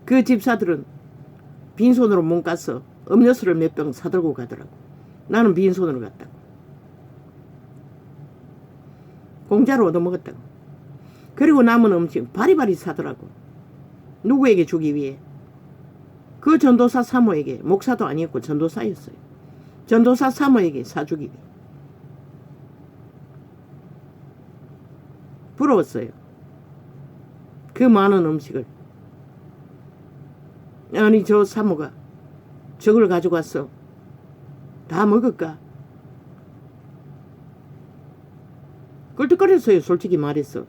그 집사들은 빈손으로 못 가서 음료수를 몇 병 사들고 가더라고. 나는 빈손으로 갔다고. 공짜로 얻어먹었다고. 그리고 남은 음식 바리바리 사더라고. 누구에게 주기 위해? 그 전도사 사모에게. 목사도 아니었고 전도사였어요. 전도사 사모에게 사주기 위해. 부러웠어요. 그 많은 음식을. 아니 저 사모가 저걸 가져가서 다 먹을까? 꿀떡거렸어요. 솔직히 말해서.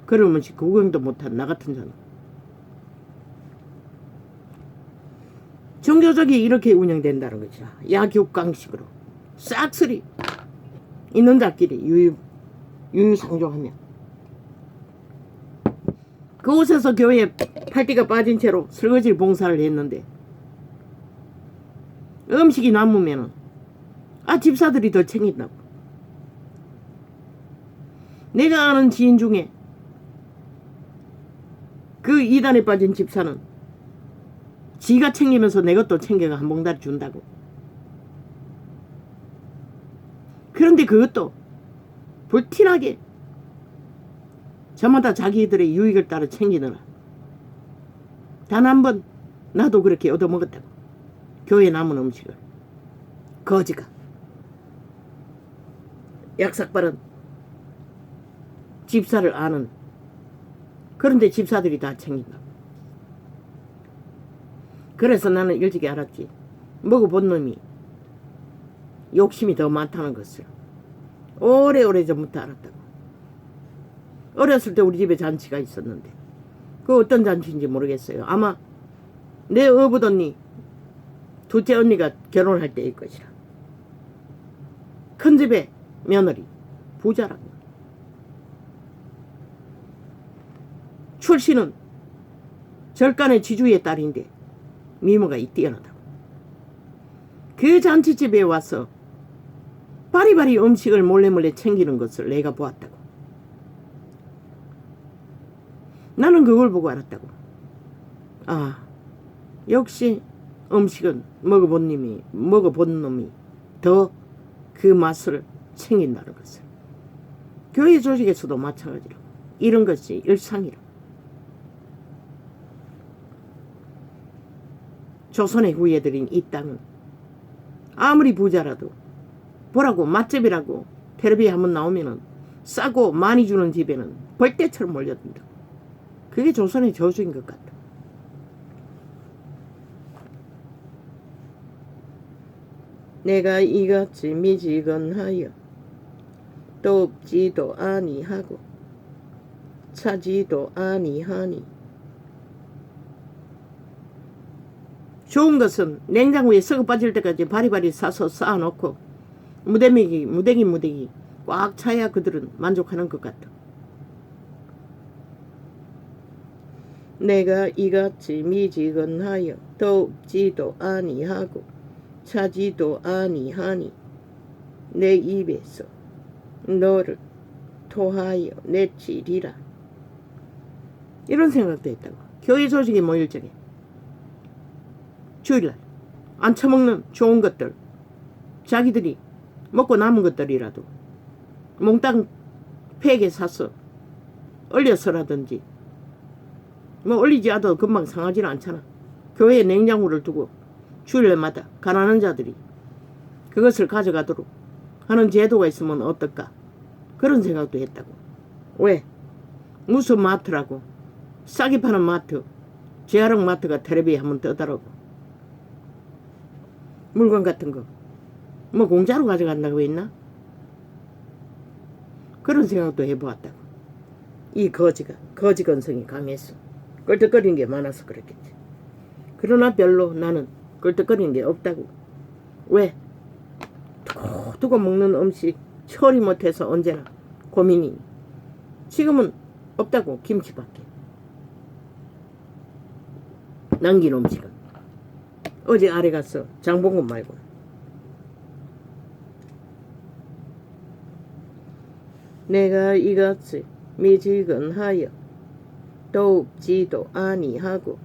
그런 음식 구경도 못한 나 같은 자는. 종교적이 이렇게 운영된다는 거죠. 약육강식으로 싹쓸이 있는 자끼리 유유상종하며 그곳에서 교회에 팔띠가 빠진 채로 설거지 봉사를 했는데 음식이 남으면은 집사들이 더 챙긴다고. 내가 아는 지인 중에 그 이단에 빠진 집사는 지가 챙기면서 내 것도 챙겨가 한 봉다리 준다고. 그런데 그것도 불티나게 저마다 자기들의 유익을 따라 챙기느라 단 한 번 나도 그렇게 얻어먹었다고. 교회 남은 음식을. 거지가. 약삭빠른 집사를 아는. 그런데 집사들이 다 챙긴다고. 그래서 나는 일찍이 알았지. 먹어본 놈이 욕심이 더 많다는 것을. 오래오래 전부터 알았다고. 어렸을 때 우리 집에 잔치가 있었는데 그 어떤 잔치인지 모르겠어요. 아마 내 어붓 언니 둘째 언니가 결혼할 때일 것이라. 큰 집의 며느리 부자라고. 출신은 절간의 지주의 딸인데 미모가 뛰어나다고. 그 잔치집에 와서 바리바리 음식을 몰래 챙기는 것을 내가 보았다고. 나는 그걸 보고 알았다고. 역시 음식은 먹어본 놈이 더 그 맛을 챙긴다는 것을. 교회 조직에서도 마찬가지라고. 이런 것이 일상이라고. 조선의 후예들인 이 땅은 아무리 부자라도 보라고 맛집이라고 텔레비에 한번 나오면은 싸고 많이 주는 집에는 벌떼처럼 몰려든다. 그게 조선의 저주인 것 같다. 내가 이같이 미지근하여 돕지도 아니하고 차지도 아니하니. 좋은 것은 냉장고에 썩어 빠질 때까지 바리바리 사서 쌓아놓고 무대기 꽉 차야 그들은 만족하는 것 같다. 내가 이같이 미지근하여 더욱지도 아니하고 차지도 아니하니 내 입에서 너를 토하여 내치리라. 이런 생각도 했다고. 교회 조직에 모일 적에 주일날 안 처먹는 좋은 것들, 자기들이 먹고 남은 것들이라도 몽땅 팩에 사서 얼려서라든지 뭐 얼리지 않아도 금방 상하지는 않잖아. 교회에 냉장고를 두고 주일날마다 가난한 자들이 그것을 가져가도록 하는 제도가 있으면 어떨까, 그런 생각도 했다고. 왜? 무슨 마트라고 싸게 파는 마트, 재활용 마트가 텔레비에 한번 뜨더라고. 물건 같은 거 뭐 공짜로 가져간다고 했나? 그런 생각도 해보았다고. 이 거지 건성이 강했어. 껄떡거리는 게 많아서 그랬겠지. 그러나 별로 나는 껄떡거리는 게 없다고. 왜? 두고 먹는 음식 처리 못해서 언제나 고민이. 지금은 없다고. 김치밖에. 남긴 음식은 어제 아래 가서 장본것 말고. 내가 이같이 미지근하여 더욱지도 아니하고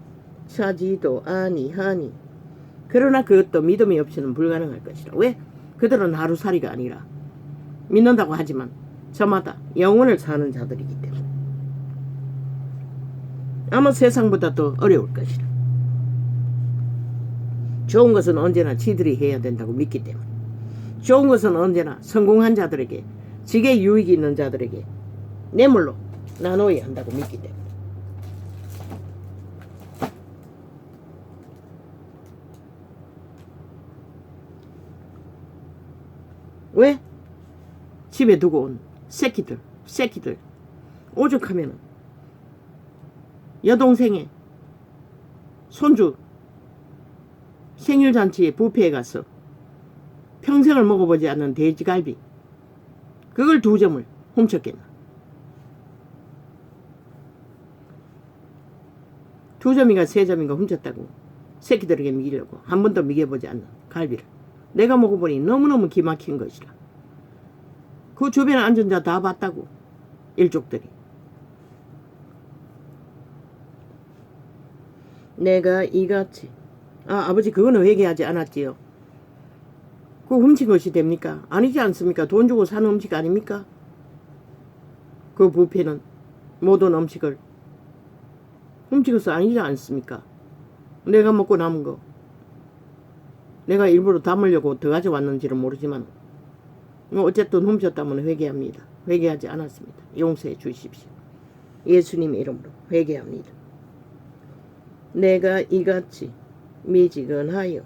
차지도 아니하니 그러나 그것도 믿음이 없이는 불가능할 것이라. 왜? 그들은 하루살이가 아니라 믿는다고 하지만 저마다 영혼을 사는 자들이기 때문에 아마 세상보다 더 어려울 것이라. 좋은 것은 언제나 지들이 해야 된다고 믿기 때문에, 좋은 것은 언제나 성공한 자들에게, 지게 유익이 있는 자들에게 뇌물로 나눠야 한다고 믿기 때문에. 왜? 집에 두고 온 새끼들 오죽하면은 여동생의 손주 생일잔치에 뷔페에 가서 평생을 먹어보지 않은 돼지갈비, 그걸 2점을 훔쳤겠나. 2점인가 3점인가 훔쳤다고 새끼들에게 먹이려고 한 번도 먹여보지 않는 갈비를 내가 먹어보니 너무너무 기막힌 것이라. 그 주변에 앉은 자 다 봤다고. 일족들이. 내가 이같이 아버지 그거는 회개하지 않았지요. 그거 훔친 것이 됩니까? 아니지 않습니까? 돈 주고 사는 음식 아닙니까? 그 뷔페는 모든 음식을 훔친 것은 아니지 않습니까? 내가 먹고 남은 거 내가 일부러 담으려고 더 가져왔는지는 모르지만 어쨌든 훔쳤다면 회개합니다. 회개하지 않았습니다. 용서해 주십시오. 예수님의 이름으로 회개합니다. 내가 이같이 미지근하여.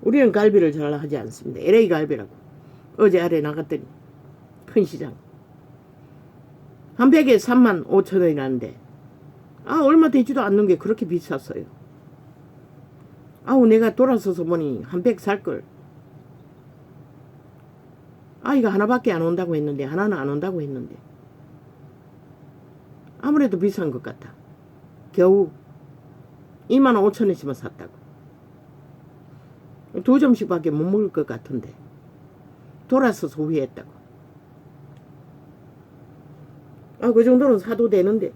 우리는 갈비를 잘 하지 않습니다. LA 갈비라고. 어제 아래 나갔더니 큰 시장 한 팩에 35,000원이라는데 얼마 되지도 않는 게 그렇게 비쌌어요. 내가 돌아서서 보니 한 팩 살걸. 이거 하나밖에 안 온다고 했는데, 하나는 안 온다고 했는데 아무래도 비싼 것 같아. 겨우 25,000원씩만 샀다고. 2점씩밖에 못 먹을 것 같은데 돌아서서 후회했다고. 그 정도는 사도 되는데.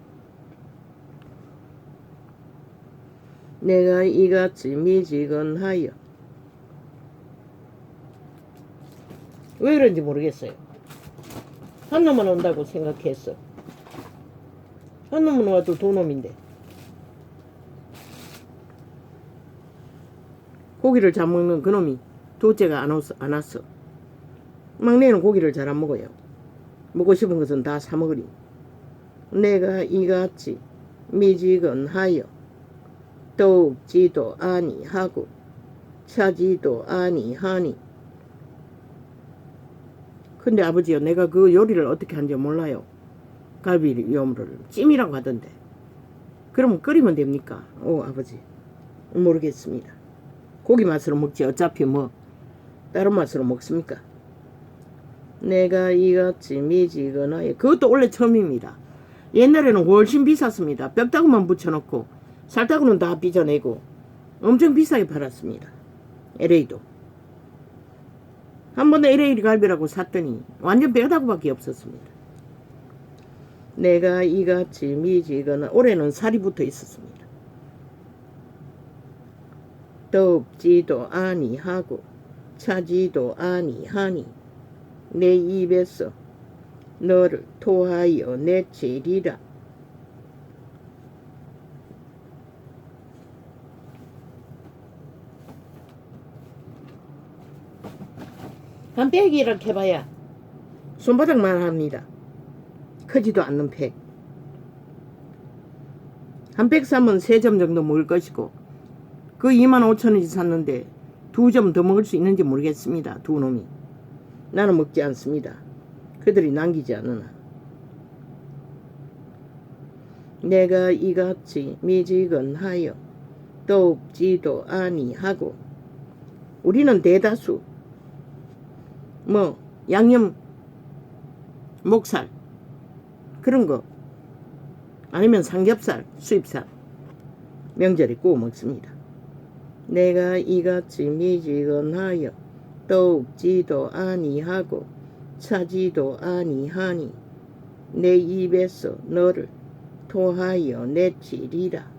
내가 이같이 미지근하여. 왜 그런지 모르겠어요. 한 놈만 온다고 생각했어. 한 놈은 와도 두 놈인데. 고기를 잘 먹는 그놈이 둘째가 안 왔어. 막내는 고기를 잘 안 먹어요. 먹고 싶은 것은 다 사 먹으리. 내가 이같이 미지근하여 더욱지도 아니하고 차지도 아니하니. 근데 아버지요, 내가 그 요리를 어떻게 하는지 몰라요. 갈비 요물을 찜이라고 하던데. 그러면 끓이면 됩니까? 아버지 모르겠습니다. 고기 맛으로 먹지 어차피 뭐 다른 맛으로 먹습니까? 내가 이같이 미지근하여. 그것도 원래 처음입니다. 옛날에는 훨씬 비쌌습니다. 뼈다구만 붙여놓고 살다구는 다 빚어내고 엄청 비싸게 팔았습니다. LA도. 한 번 LA 갈비라고 샀더니 완전 뼈다구밖에 없었습니다. 내가 이같이 미지거나 올해는 살이 붙어 있었습니다. 덥지도 아니하고 차지도 아니하니 내 입에서 너를 토하여 내치리라. 한 팩이 이렇게 해봐야 손바닥만 합니다. 크지도 않는 팩. 한 팩 사면 3점 정도 먹을 것이고 그 25,000원치 샀는데 2점 더 먹을 수 있는지 모르겠습니다. 두 놈이. 나는 먹지 않습니다. 그들이 남기지 않으나. 내가 이같이 미지근하여 덥지도 아니하고 우리는 대다수 양념 목살 그런 거 아니면 삼겹살 수입살 명절에 구워 먹습니다. 내가 이같이 미지근하여 덥지도 아니하고 차지도 아니하니 내 입에서 너를 토하여 내치리라.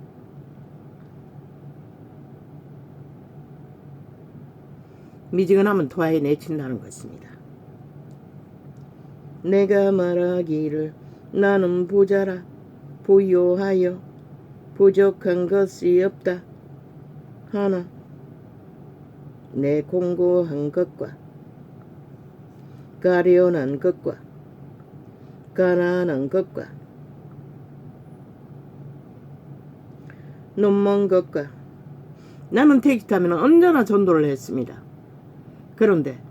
미지근하면 토하여 내친다는 것입니다. 내가 말하기를 나는 부자라 부요하여 부족한 것이 없다 하나 내 공고한 것과 가련한 것과 가난한 것과 눈먼 것과 나는 택시 타면 언제나 전도를 했습니다. 그런데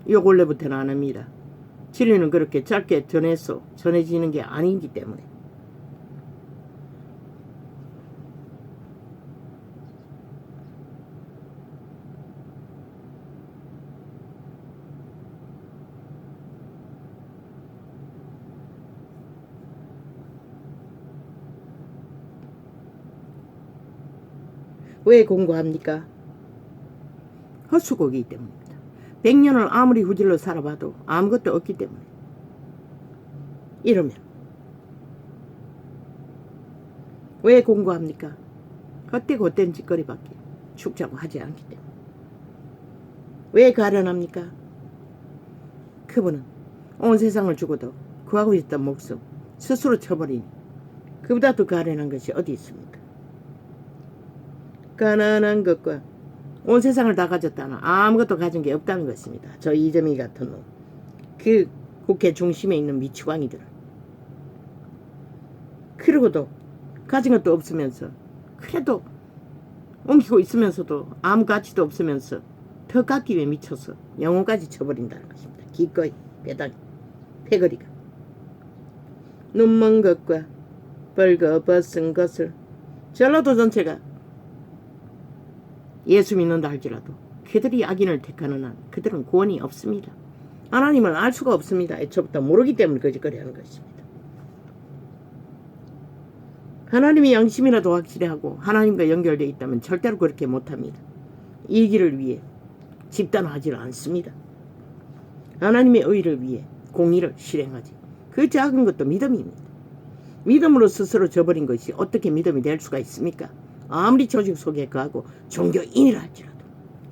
요 근래부터는 안 합니다. 진리는 그렇게 짧게 전해지는 게 아니기 때문에. 왜 공부합니까? 헛수고이기 때문입니다. 100년을 아무리 후질러 살아봐도 아무것도 없기 때문에. 이러면 왜 공부합니까? 헛된 짓거리밖에 축자고 하지 않기 때문에. 왜 가련합니까? 그분은 온 세상을 주고도 구하고 있던 목숨 스스로 쳐버리니 그보다 더 가련한 것이 어디 있습니까? 가난한 것과 온 세상을 다 가졌다나 아무것도 가진 게 없다는 것입니다. 저 이재명이 같은 놈. 그 국회 중심에 있는 미치광이들은. 그러고도 가진 것도 없으면서 그래도 옮기고 있으면서도 아무 가치도 없으면서 더 깎기 위해 미쳐서 영혼까지 쳐버린다는 것입니다. 기꺼이 배당 패거리가. 눈먼 것과 벌거벗은 것을 전라도 전체가 예수 믿는다 할지라도 그들이 악인을 택하는 한 그들은 구원이 없습니다. 하나님을 알 수가 없습니다. 애초부터 모르기 때문에 거짓거리 하는 것입니다. 하나님이 양심이라도 확실히 하고 하나님과 연결되어 있다면 절대로 그렇게 못합니다. 이 길을 위해 집단화하지 않습니다. 하나님의 의를 위해 공의를 실행하지. 그 작은 것도 믿음입니다. 믿음으로 스스로 져버린 것이 어떻게 믿음이 될 수가 있습니까? 아무리 조직 속에 가고 종교인이라 할지라도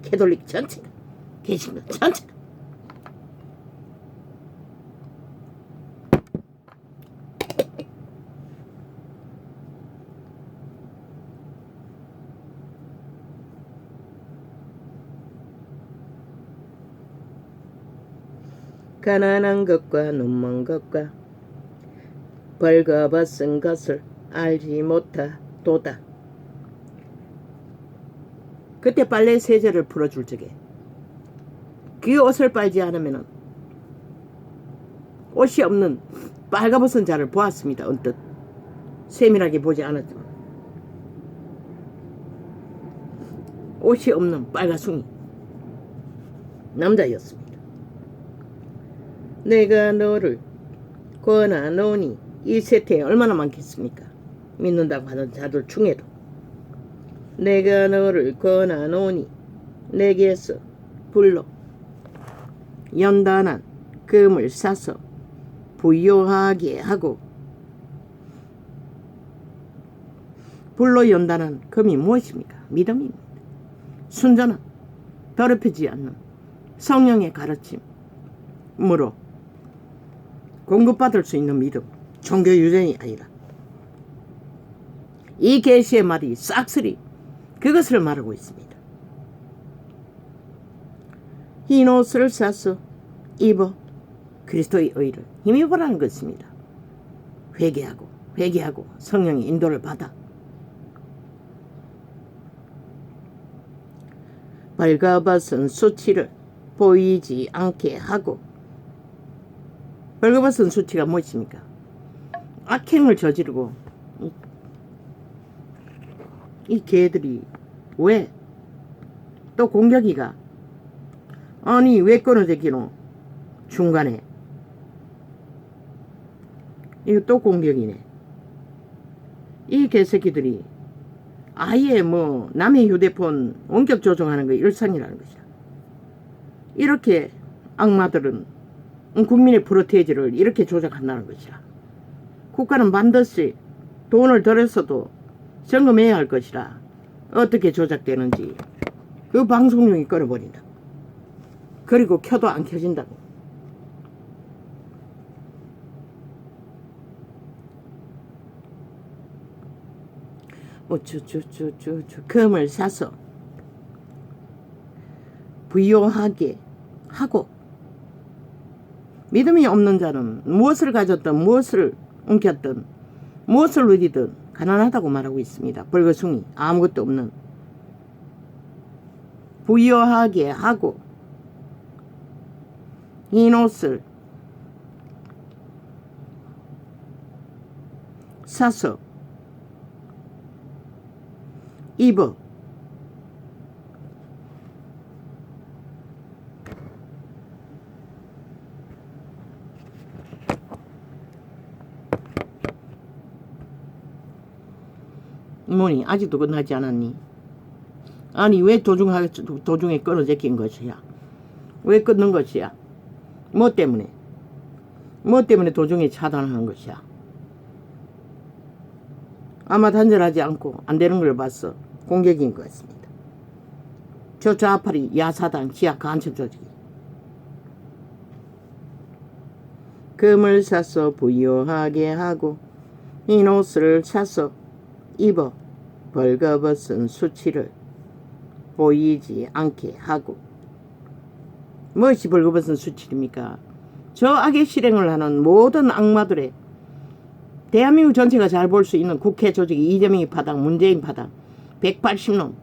캐톨릭 전체가 개신교 전체가 가난한 것과 눈먼 것과 벌거벗은 것을 알지 못하도다. 그때 빨래 세제를 풀어줄 적에 그 옷을 빨지 않으면 옷이 없는 빨가벗은 자를 보았습니다. 언뜻 세밀하게 보지 않았지만 옷이 없는 빨가숭이 남자였습니다. 내가 너를 권하노니. 이 세태에 얼마나 많겠습니까? 믿는다고 하는 자들 중에도. 내가 너를 권하노니 내게서 불로 연단한 금을 싸서 부요하게 하고. 불로 연단한 금이 무엇입니까? 믿음입니다. 순전한 더럽히지 않는 성령의 가르침으로 공급받을 수 있는 믿음, 종교 유전이 아니라 이 계시의 말이 싹쓸이 그것을 말하고 있습니다. 흰 옷을 사서 입어 그리스도의 의를 힘입으라는 것입니다. 회개하고 성령의 인도를 받아 벌거벗은 수치를 보이지 않게 하고. 벌거벗은 수치가 무엇입니까? 악행을 저지르고 이 개들이 왜 또 공격이가 아니 왜 끊어졌기노 중간에 이거 또 공격이네. 이 개새끼들이 아예 뭐 남의 휴대폰 원격 조종하는 거 일상이라는 것이다. 이렇게 악마들은 국민의 프로테이지를 이렇게 조작한다는 것이라. 국가는 반드시 돈을 들여서도 점검해야 할 것이라. 어떻게 조작되는지 그 방송용이 끊어버린다. 그리고 켜도 안 켜진다고. 금을 사서 부요하게 하고. 믿음이 없는 자는 무엇을 가졌든 무엇을 옮겼든 무엇을 누리든 가난하다고 말하고 있습니다. 벌거숭이 아무것도 없는. 부요하게 하고 흰 옷을 사서 입어 뭐니 아직도 끝나지 않았니? 아니 왜 도중에 끊어제낀 것이야? 왜 끊는 것이야? 뭐 때문에 도중에 차단하는 것이야? 아마 단절하지 않고 안 되는 걸 봐서 공격인 것 같습니다. 저 좌파리 야사당 지하 간첩 조직이. 금을 사서 부요하게 하고 흰 옷을 사서 입어 벌거벗은 수치를 보이지 않게 하고. 무엇이 벌거벗은 수치입니까? 저 악의 실행을 하는 모든 악마들의 대한민국 전체가 잘 볼 수 있는 국회 조직이 이재명이 파당, 문재인 파당, 180놈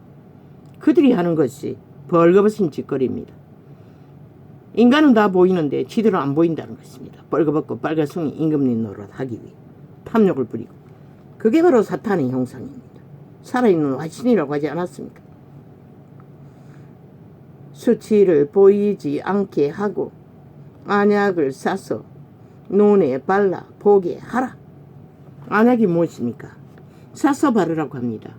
그들이 하는 것이 벌거벗은 짓거리입니다. 인간은 다 보이는데 지들은 안 보인다는 것입니다. 벌거벗고 빨가숭이 임금님 노릇 하기 위해 탐욕을 부리고. 그게 바로 사탄의 형상입니다. 살아있는 화신이라고 하지 않았습니까? 수치를 보이지 않게 하고 안약을 사서 눈에 발라 보게 하라. 안약이 무엇입니까? 사서 바르라고 합니다.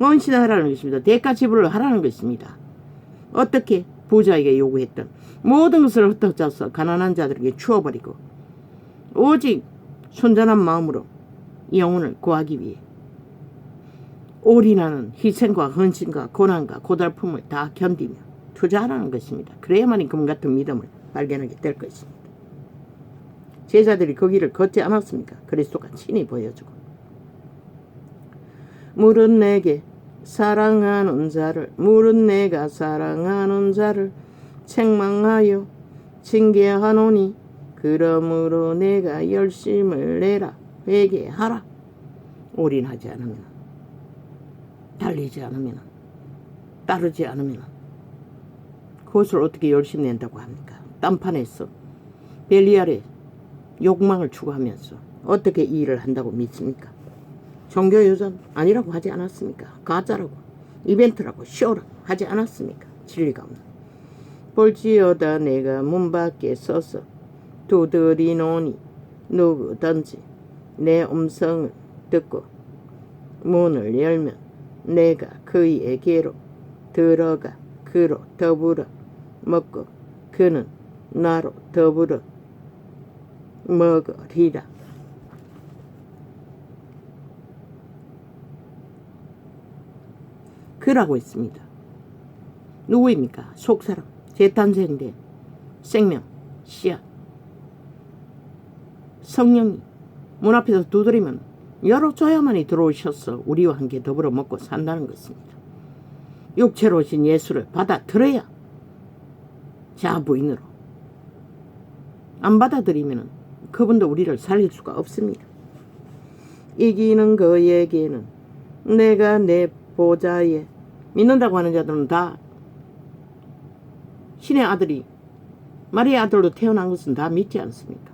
헌신하라는 것입니다. 대가 지불을 하라는 것입니다. 어떻게 부자에게 요구했던 모든 것을 흩어져서 가난한 자들에게 주어버리고 오직 순전한 마음으로 영혼을 구하기 위해 올인하는 희생과 헌신과 고난과 고달픔을 다 견디며 투자하라는 것입니다. 그래야만 금은 같은 믿음을 발견하게 될 것입니다. 제자들이 그 길을 걷지 않았습니까? 그리스도가 친히 보여주고. 물은 내게 사랑하는 자를, 물은 내가 사랑하는 자를 책망하여 징계하노니 그러므로 내가 열심을 내라. 회개하라. 올인하지 않으면, 달리지 않으면, 따르지 않으면 그것을 어떻게 열심히 낸다고 합니까? 딴판에서 벨리알의 욕망을 추구하면서 어떻게 이 일을 한다고 믿습니까? 종교유전 아니라고 하지 않았습니까? 가짜라고, 이벤트라고, 쇼라고 하지 않았습니까? 진리가 없는. 볼지어다 내가 문 밖에 서서 두드리노니 누구든지 내 음성을 듣고 문을 열면 내가 그에게로 들어가 그로 더불어 먹고 그는 나로 더불어 먹으리라. 그라고 했습니다. 누구입니까? 속사람, 재탄생된 생명, 씨앗. 성령이 문 앞에서 두드리면 열어줘야만이 들어오셔서 우리와 함께 더불어 먹고 산다는 것입니다. 육체로 오신 예수를 받아들여야 자부인으로, 안 받아들이면 그분도 우리를 살릴 수가 없습니다. 이기는 그에게는 내가 내 보좌에, 믿는다고 하는 자들은 다 신의 아들이 마리아 아들로 태어난 것은 다 믿지 않습니까?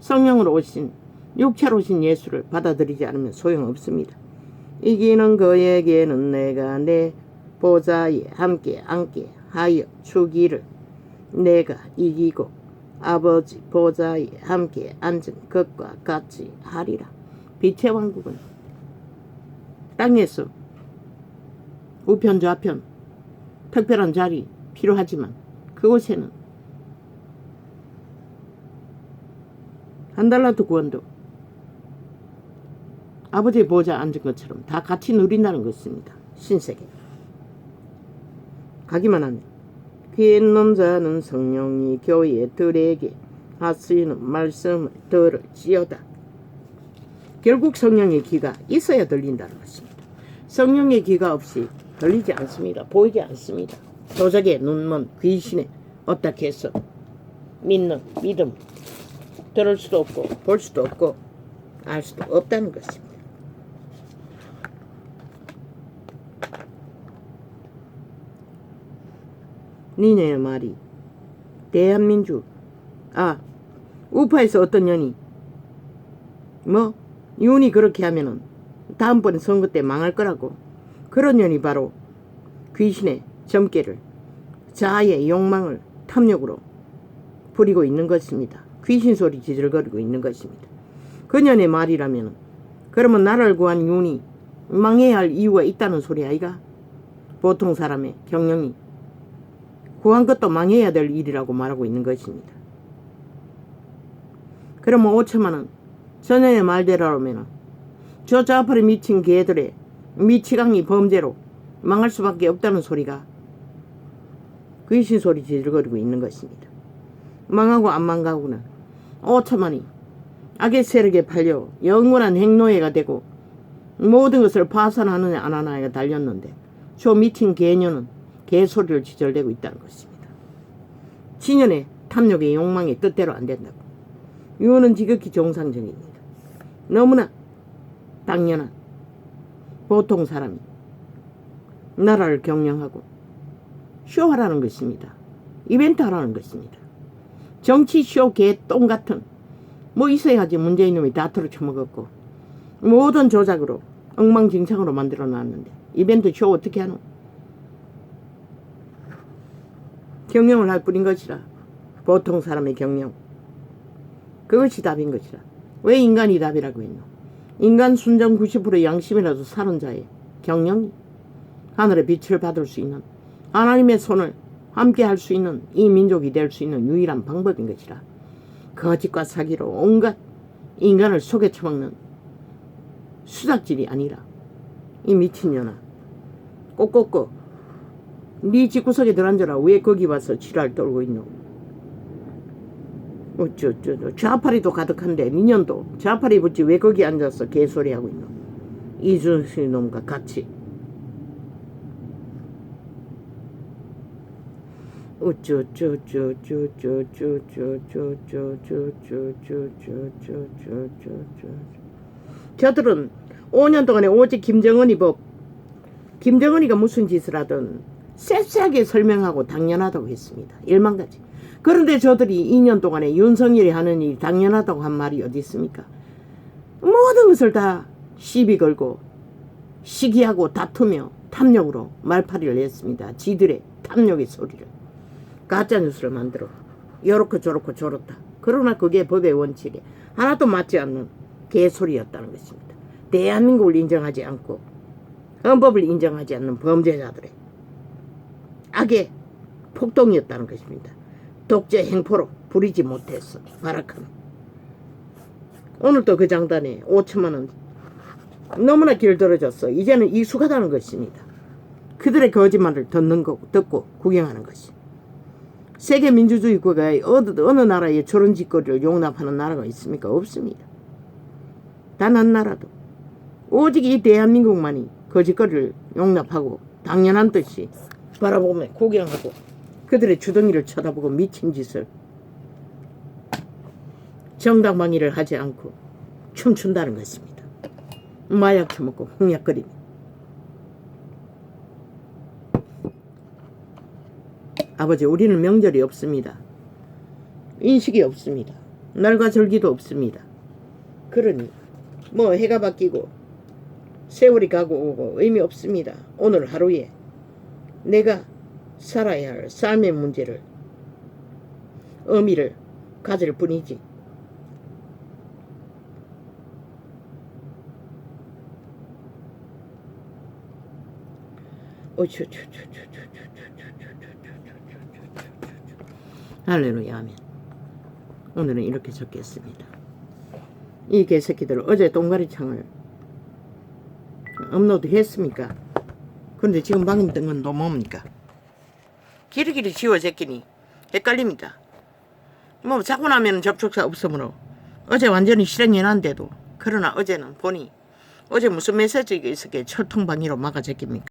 성령으로 오신, 육체로 오신 예수를 받아들이지 않으면 소용없습니다. 이기는 그에게는 내가 내 보좌에 함께 앉게 하여 주기를. 내가 이기고 아버지 보좌에 함께 앉은 것과 같이 하리라. 빛의 왕국은 땅에서 우편 좌편 특별한 자리 필요하지만 그곳에는 한 달란트 구원도 아버지의 보좌에 앉은 것처럼 다 같이 누린다는 것입니다. 신세계 가기만 하면 귀 있는 자는 성령이 교회들에게 하시는 말씀을 들을지어다. 결국 성령의 귀가 있어야 들린다는 것입니다. 성령의 귀가 없이 들리지 않습니다. 보이지 않습니다. 도적의 눈먼 귀신에 어떻게 해서 믿는 믿음 들을 수도 없고 볼 수도 없고 알 수도 없다는 것입니다. 니네의 말이 대한민주 우파에서 어떤 년이 윤이 그렇게 하면은 다음번 선거 때 망할 거라고, 그런 년이 바로 귀신의 점괘를 자아의 욕망을 탐욕으로 부리고 있는 것입니다. 귀신 소리 지질거리고 있는 것입니다. 그 년의 말이라면 그러면 나라를 구한 윤이 망해야 할 이유가 있다는 소리 아이가? 보통 사람의 경영이 구한 것도 망해야 될 일이라고 말하고 있는 것입니다. 그러면 5천만 원 전년의 말대로라면 저 좌파에 미친 개들의 미치광이 범죄로 망할 수밖에 없다는 소리가 귀신 소리 지질거리고 있는 것입니다. 망하고 안 망가고는 5천만이 악의 세력에 팔려 영원한 행노예가 되고 모든 것을 파산하느냐 안 하느냐가 달렸는데 저 미친 개녀는 개소리를 지절대고 있다는 것입니다. 진연의 탐욕의 욕망의 뜻대로 안 된다고. 이거는 지극히 정상적입니다. 너무나 당연한 보통 사람이 나라를 경영하고 쇼하라는 것입니다. 이벤트 하라는 것입니다. 정치 쇼 개똥 같은 있어야지 문재인 놈이 다 털어쳐먹었고 모든 조작으로 엉망진창으로 만들어 놨는데 이벤트 쇼 어떻게 하노? 경영을 할 뿐인 것이라. 보통 사람의 경영, 그것이 답인 것이라. 왜 인간이 답이라고 했노? 인간 순정 90% 양심이라도 사는 자의 경영이 하늘의 빛을 받을 수 있는, 하나님의 손을 함께 할 수 있는 이 민족이 될 수 있는 유일한 방법인 것이라. 거짓과 사기로 온갖 인간을 속에 처먹는 수작질이 아니라 이 미친년아, 꼭꼭꼭 네 집구석에 들어앉아라. 왜 거기 와서 지랄 떨고 있노? 좌파리도 가득한데 니년도 좌파리 붙지 왜 거기 앉아서 개소리하고 있노? 이준수 놈과 같이. 저들은 5년 동안에 오직 김정은이 김정은이가 무슨 짓을 하든 쎄쎄하게 설명하고 당연하다고 했습니다. 1만가지. 그런데 저들이 2년 동안에 윤석열이 하는 일이 당연하다고 한 말이 어디 있습니까? 모든 것을 다 시비 걸고 시기하고 다투며 탐욕으로 말파리를 냈습니다. 지들의 탐욕의 소리를. 가짜뉴스를 만들어 요렇고 저렇고 저렇다. 그러나 그게 법의 원칙에 하나도 맞지 않는 개소리였다는 것입니다. 대한민국을 인정하지 않고 헌법을 인정하지 않는 범죄자들의 악의 폭동이었다는 것입니다. 독재 행포로 부리지 못했어. 바라카는. 오늘도 그 장단에 5천만 원 너무나 길들어졌어. 이제는 익숙하다는 것입니다. 그들의 거짓말을 듣고 구경하는 것이. 세계 민주주의 국가에 어느 나라에 저런 짓거리를 용납하는 나라가 있습니까? 없습니다. 단 한 나라도. 오직 이 대한민국만이 거짓거리를 용납하고 당연한 듯이 바라보며 구경하고 그들의 주둥이를 쳐다보고 미친 짓을 정당방위를 하지 않고 춤춘다는 것입니다. 마약 처먹고 홍약거리며. 아버지, 우리는 명절이 없습니다. 인식이 없습니다. 날과 절기도 없습니다. 그러니 뭐 해가 바뀌고 세월이 가고 오고 의미 없습니다. 오늘 하루에 내가 살아야 할 삶의 문제를 의미를 가질 뿐이지. 할렐루야 아멘. 오늘은 이렇게 적겠습니다. 이 개새끼들 어제 동가리창을 업로드 했습니까? 그런데 지금 방금 뜬 건 또 뭡니까? 길이길이 지워 제끼니 헷갈립니다. 뭐 자고 나면 접촉사 없으므로 어제 완전히 실행해놨는데도 그러나 어제는 보니 어제 무슨 메시지가 있었기에 철통방위로 막아 제낍니까?